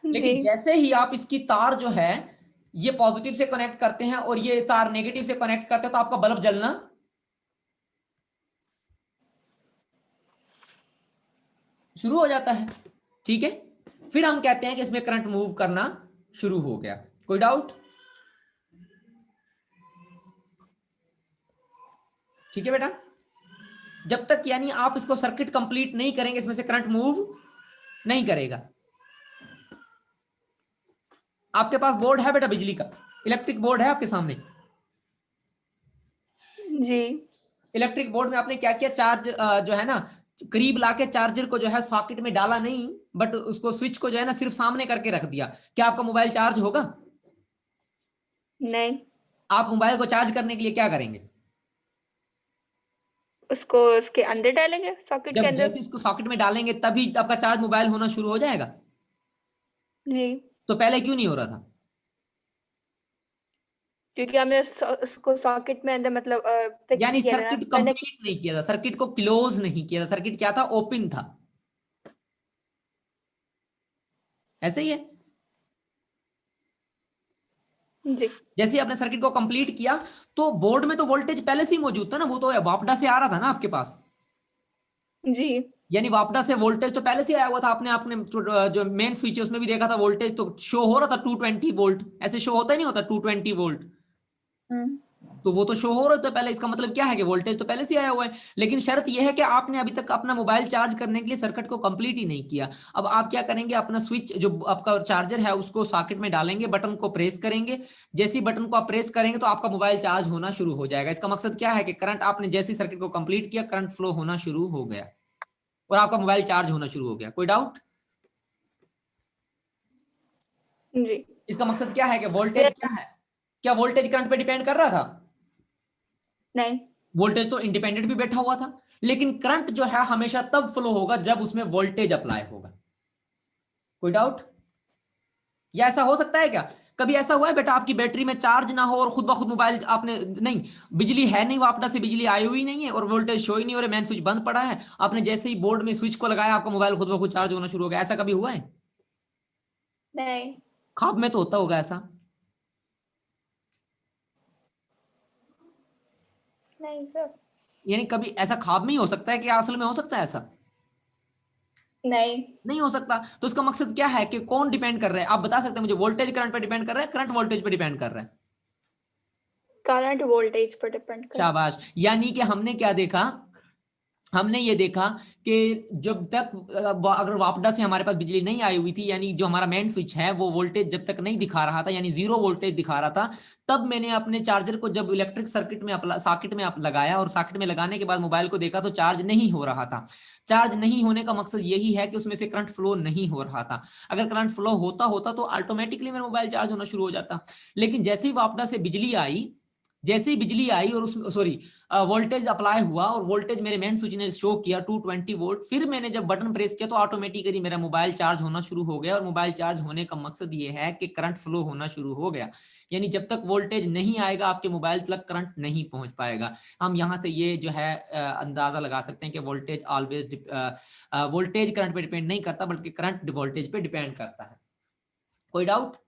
जी। लेकिन जैसे ही आप इसकी तार जो है ये पॉजिटिव से कनेक्ट करते हैं और ये तार नेगेटिव से कनेक्ट करते हैं, तो आपका बल्ब जलना शुरू हो जाता है। ठीक है। फिर हम कहते हैं कि इसमें करंट मूव करना शुरू हो गया। कोई डाउट? ठीक है बेटा। जब तक यानी आप इसको सर्किट कंप्लीट नहीं करेंगे, इसमें से करंट मूव नहीं करेगा। आपके पास बोर्ड है बेटा बिजली का, इलेक्ट्रिक बोर्ड है आपके सामने। जी। इलेक्ट्रिक बोर्ड में आपने क्या किया, चार्ज जो है ना, करीब लाके चार्जर को जो है सॉकेट में डाला नहीं, बट उसको स्विच को जो है ना सिर्फ सामने करके रख दिया, क्या आपका मोबाइल चार्ज होगा? नहीं, आप मोबाइल को चार्ज करने के लिए क्या करेंगे? उसको उसके अंदर डालेंगे, सॉकेट के जब अंदर। जैसे इसको सॉकेट में डालेंगे तभी आपका चार्ज मोबाइल होना शुरू हो जाएगा। जी, तो पहले क्यों नहीं हो रहा था? क्योंकि हमने उसको सॉकेट में अंदर मतलब फिक्स यानी किया था ना, सर्किट कनेक्ट। कंप्लीट नहीं किया था, सर्किट को क्लोज नहीं किया था, सर्किट क्या था, ओपन था। ऐसे ही है। जी। जैसे ही आपने सर्किट को कंप्लीट किया, तो बोर्ड में तो वोल्टेज पहले से ही मौजूद था ना, वो तो वापडा से आ रहा था ना आपके पास। जी। यानी वापडा से वोल्टेज तो पहले से आया हुआ था, आपने आपने जो मेन स्विच है उसमें भी देखा था, वोल्टेज तो शो हो रहा था 220 वोल्ट, ऐसे शो होता ही नहीं होता 220 वोल्ट, हम्म। तो वो तो शो हो रहा था पहले। इसका मतलब क्या है कि वोल्टेज तो पहले से आया हुआ है। लेकिन शर्त यह है कि आपने अभी तक अपना मोबाइल चार्ज करने के लिए सर्किट को कंप्लीट ही नहीं किया। अब आप क्या करेंगे, अपना स्विच जो आपका चार्जर है उसको सॉकेट में डालेंगे, बटन को प्रेस करेंगे। जैसे ही बटन को आप प्रेस करेंगे तो आपका मोबाइल चार्ज होना शुरू हो जाएगा। इसका मकसद क्या है कि करंट, आपने जैसे ही सर्किट को कंप्लीट किया, करंट फ्लो होना शुरू हो गया और आपका मोबाइल चार्ज होना शुरू हो गया। कोई डाउट? जी। इसका मकसद क्या है कि वोल्टेज फिर क्या है, क्या वोल्टेज करंट पे डिपेंड कर रहा था? नहीं। वोल्टेज तो इंडिपेंडेंट भी बैठा हुआ था, लेकिन करंट जो है हमेशा तब फ्लो होगा जब उसमें वोल्टेज अप्लाई होगा। कोई डाउट? या ऐसा हो सकता है क्या, कभी ऐसा हुआ है बेटा आपकी बैटरी में चार्ज ना हो और खुद ब खुद मोबाइल आपने नहीं, बिजली है नहीं, वापडा से बिजली आई हुई नहीं है और वोल्टेज शो ही नहीं हो रहा, मेन स्विच बंद पड़ा है, आपने जैसे ही बोर्ड में स्विच को लगाया आपका मोबाइल खुद ब खुद चार्ज होना शुरू हो गया, ऐसा कभी हुआ है? नहीं। ख्वाब में तो होता होगा ऐसा। नहीं सर। यानी कभी ऐसा ख्वाब में ही हो सकता है कि असल में हो सकता है ऐसा? नहीं। नहीं हो सकता। तो इसका मकसद क्या है कि कौन डिपेंड कर रहा है, आप बता सकते हैं मुझे, वोल्टेज करंट पे डिपेंड कर रहा है, करंट वोल्टेज पे डिपेंड कर रहा है? करंट वोल्टेज पर डिपेंड कर। शाबाश। यानी कि हमने क्या देखा, हमने ये देखा कि जब तक अगर वापडा से हमारे पास बिजली नहीं आई हुई थी, यानी जो हमारा मेन स्विच है वो वोल्टेज जब तक नहीं दिखा रहा था, यानी जीरो वोल्टेज दिखा रहा था, तब मैंने अपने चार्जर को जब इलेक्ट्रिक सर्किट में सॉकेट में लगाया और सॉकेट में लगाने के बाद मोबाइल को देखा तो चार्ज नहीं हो रहा था। चार्ज नहीं होने का मकसद यही है कि उसमें से करंट फ्लो नहीं हो रहा था। अगर करंट फ्लो होता होता तो ऑटोमेटिकली मेरा मोबाइल चार्ज होना शुरू हो जाता। लेकिन जैसे ही वापडा से बिजली आई, जैसे ही बिजली आई और उसमें सॉरी वोल्टेज अप्लाई हुआ और वोल्टेज मेरे मेन स्विच ने शो किया 220 वोल्ट, फिर मैंने जब बटन प्रेस किया तो ऑटोमेटिकली मेरा मोबाइल चार्ज होना शुरू हो गया। और मोबाइल चार्ज होने का मकसद ये है कि करंट फ्लो होना शुरू हो गया। यानी जब तक वोल्टेज नहीं आएगा आपके मोबाइल तक करंट नहीं पहुंच पाएगा। हम यहां से ये जो है अंदाजा लगा सकते हैं कि वोल्टेज ऑलवेज, वोल्टेज करंट पे डिपेंड नहीं करता बल्कि करंट वोल्टेज पे डिपेंड करता है। कोई डाउट?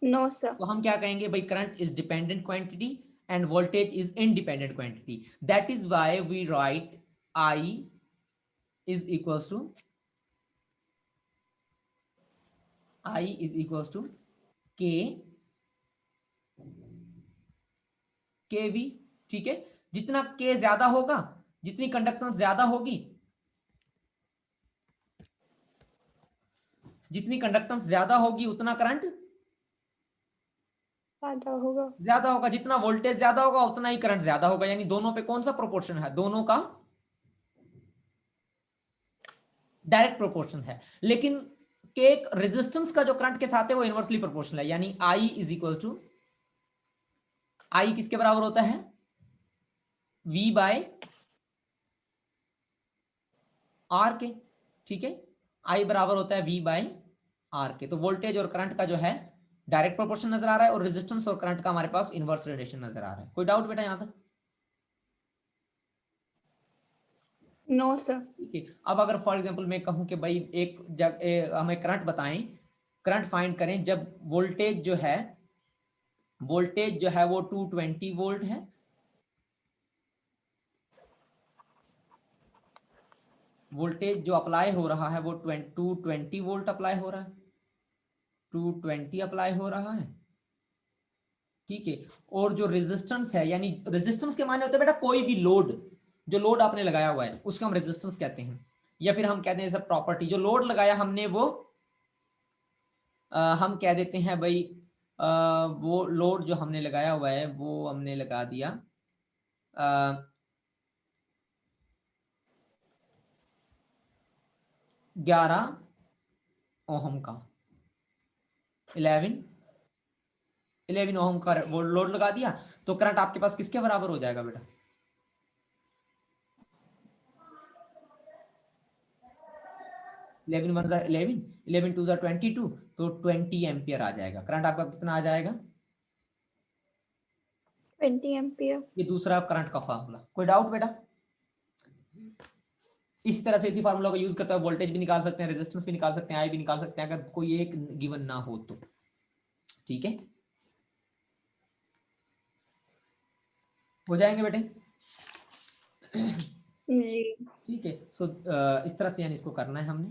No sir. तो हम क्या कहेंगे भाई, current is dependent quantity and voltage is independent quantity. That is why we write I is equals to I is equals to k k we, ठीक है। जितना के ज्यादा होगा, जितनी कंडक्टेंस ज्यादा होगी, जितनी कंडक्टेंस ज्यादा होगी उतना करंट ज्यादा होगा। ज्यादा होगा, जितना वोल्टेज ज्यादा होगा उतना ही करंट ज्यादा होगा। यानी दोनों पे कौन सा प्रोपोर्शन है? दोनों का डायरेक्ट प्रोपोर्शन है। लेकिन के रेजिस्टेंस का जो करंट के साथ है वो इनवर्सली प्रोपोर्शनल है। यानी आई इज इक्वल टू, आई किसके बराबर होता है? वी बाय आर के, ठीक है। आई बराबर होता है वी बाय आर के। तो वोल्टेज और करंट का जो है डायरेक्ट प्रोपोर्शन नजर आ रहा है, और रेजिस्टेंस और करंट का हमारे पास इनवर्स रिलेशन नजर आ रहा है। कोई डाउट बेटा यहां तक? No sir. ठीक है। अब अगर फॉर एग्जांपल मैं कहूं कि भाई एक हमें करंट बताएं, करंट फाइंड करें जब वोल्टेज जो है, वोल्टेज जो है वो 220 वोल्ट है, वोल्टेज जो अप्लाई हो रहा है वो 220 वोल्ट अप्लाई हो रहा है, 220 अप्लाई हो रहा है, ठीक है। और जो रेजिस्टेंस है, यानी रेजिस्टेंस के माने होते हैं बेटा कोई भी लोड, जो लोड आपने लगाया हुआ है उसको हम रेजिस्टेंस कहते हैं, या फिर हम कहते हैं सब प्रॉपर्टी, जो लोड लगाया हमने वो हम कह देते हैं भाई वो लोड जो हमने लगाया हुआ है वो हमने लगा दिया 11 ओहम का, 11 ओहम का वो लोड लगा दिया, तो करंट आपके पास किसके बराबर हो जाएगा बेटा? 11 वन 11, 11 टू 22, तो 20 एम्पियर आ जाएगा। करंट आपका कितना आ जाएगा? 20 एम्पियर। ये दूसरा करंट का फार्मूला। कोई डाउट बेटा? इसी तरह से इसी फार्मूला को यूज करते हुए वोल्टेज भी निकाल सकते हैं, रेजिस्टेंस भी निकाल सकते हैं, आई भी निकाल सकते हैं, अगर कोई एक गिवन ना हो तो, ठीक है। हो जाएंगे बेटे? जी। ठीक है। सो इस तरह से यानी इसको करना है हमने,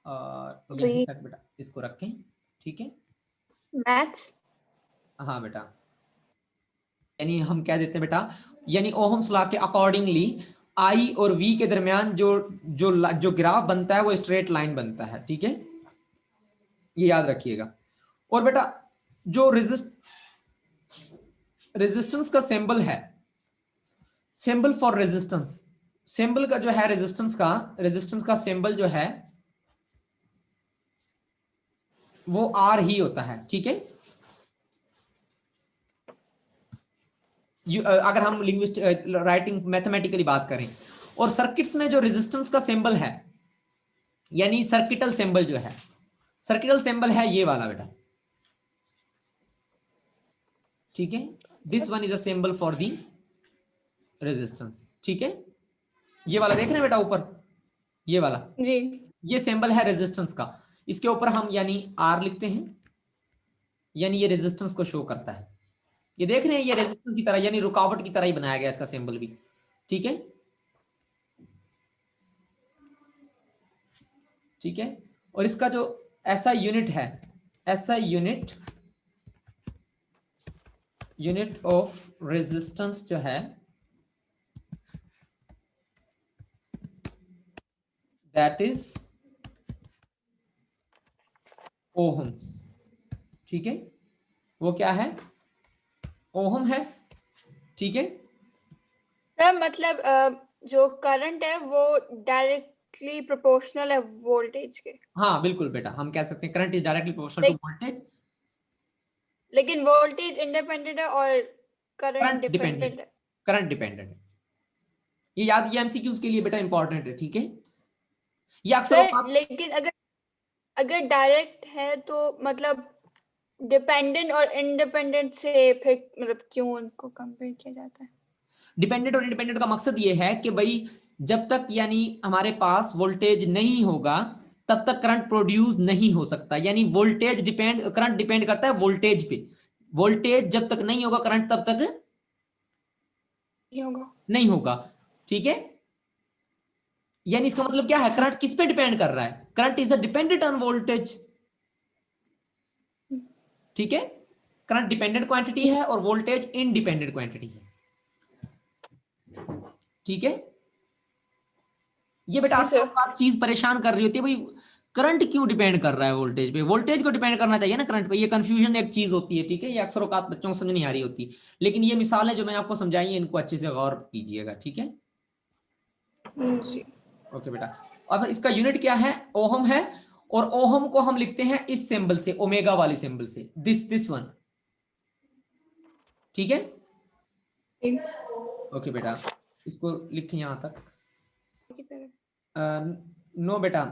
और यहीं तक बेटा इसको रखें, ठीक है। मैथ्स। हाँ बेटा, यानी हम क्या देते हैं बेटा, यानी ओहम्स लॉ के अकॉर्डिंगली आई और वी के दरमियान जो जो जो ग्राफ बनता है वो स्ट्रेट लाइन बनता है, ठीक है। ये याद रखिएगा। और बेटा जो रेजिस्टेंस का सिंबल है, सिंबल फॉर रेजिस्टेंस, सिंबल का जो है रेजिस्टेंस का सिंबल जो है वो आर ही होता है, ठीक है। अगर हम लिंग्विस्ट राइटिंग मैथमेटिकली बात करें, और सर्किट्स में जो रेजिस्टेंस का सिंबल है, यानी सर्किटल सिंबल जो है, सर्किटल सिंबल है ये वाला बेटा, ठीक है। This one is a symbol for the resistance, ठीक है। ये वाला देख रहे हैं बेटा ऊपर, ये वाला, जी। ये सिंबल है रेजिस्टेंस का। इसके ऊपर हम यानी आर लिखते हैं, यानी ये रेजिस्टेंस को शो करता है। ये देख रहे हैं, ये रेजिस्टेंस की तरह यानी रुकावट की तरह ही बनाया गया इसका सिंबल भी, ठीक है। ठीक है। और इसका जो ऐसा यूनिट है, ऐसा यूनिट ऑफ रेजिस्टेंस जो है दैट इज ओहम्स, ठीक है। वो क्या है? ओहम है, ठीक है। सर मतलब जो करंट है वो डायरेक्टली प्रोपोर्शनल है वोल्टेज के। हाँ बिल्कुल बेटा, हम कह सकते हैं current is directly proportional to voltage. लेकिन वोल्टेज इंडिपेंडेंट है और करंट करंट डिपेंडेंट डिपेंडेंट, है। करंट डिपेंडेंट है। ये याद, ये एमसीक्यूज के लिए बेटा इंपॉर्टेंट है, ठीक है। ये अक्सर सर लेकिन अगर अगर डायरेक्ट है तो मतलब डिपेंडेंट और इंडिपेंडेंट से फिर मतलब क्यों उनको कंपेयर किया जाता है? डिपेंडेंट और इंडिपेंडेंट का मकसद ये है कि भाई जब तक यानी हमारे पास वोल्टेज नहीं होगा तब तक करंट प्रोड्यूस नहीं हो सकता। यानी वोल्टेज डिपेंड, करंट डिपेंड करता है वोल्टेज पे। वोल्टेज जब तक नहीं होगा करंट तब तक नहीं होगा। नहीं होगा, ठीक है। यानी इसका मतलब क्या है, करंट किस पे डिपेंड कर रहा है? Current is a dependent on voltage, ठीक है, करंट डिपेंडेंट क्वांटिटी है और वोल्टेज इंडिपेंडेंट क्वांटिटी है। ठीक है, ये बेटा जी अक्सर सर। बात चीज परेशान कर रही होती है भाई, करंट क्यों डिपेंड कर रहा है वोल्टेज पे, वोल्टेज को डिपेंड करना चाहिए ना करंट पे। ये कंफ्यूजन एक चीज होती है, ठीक है, ये अक्सर औकात बच्चों को समझ नहीं आ रही होती। लेकिन ये मिसालें जो मैंने आपको समझाई है इनको अच्छे से गौर कीजिएगा, ठीक है। जी। ओके बेटा, अब इसका यूनिट क्या है, ओहम है, और ओहम को हम लिखते हैं इस सिंबल से, ओमेगा वाली सिंबल से, दिस वन, ठीक है। ओके बेटा, इसको लिखें यहां तक। सर। नो बेटा,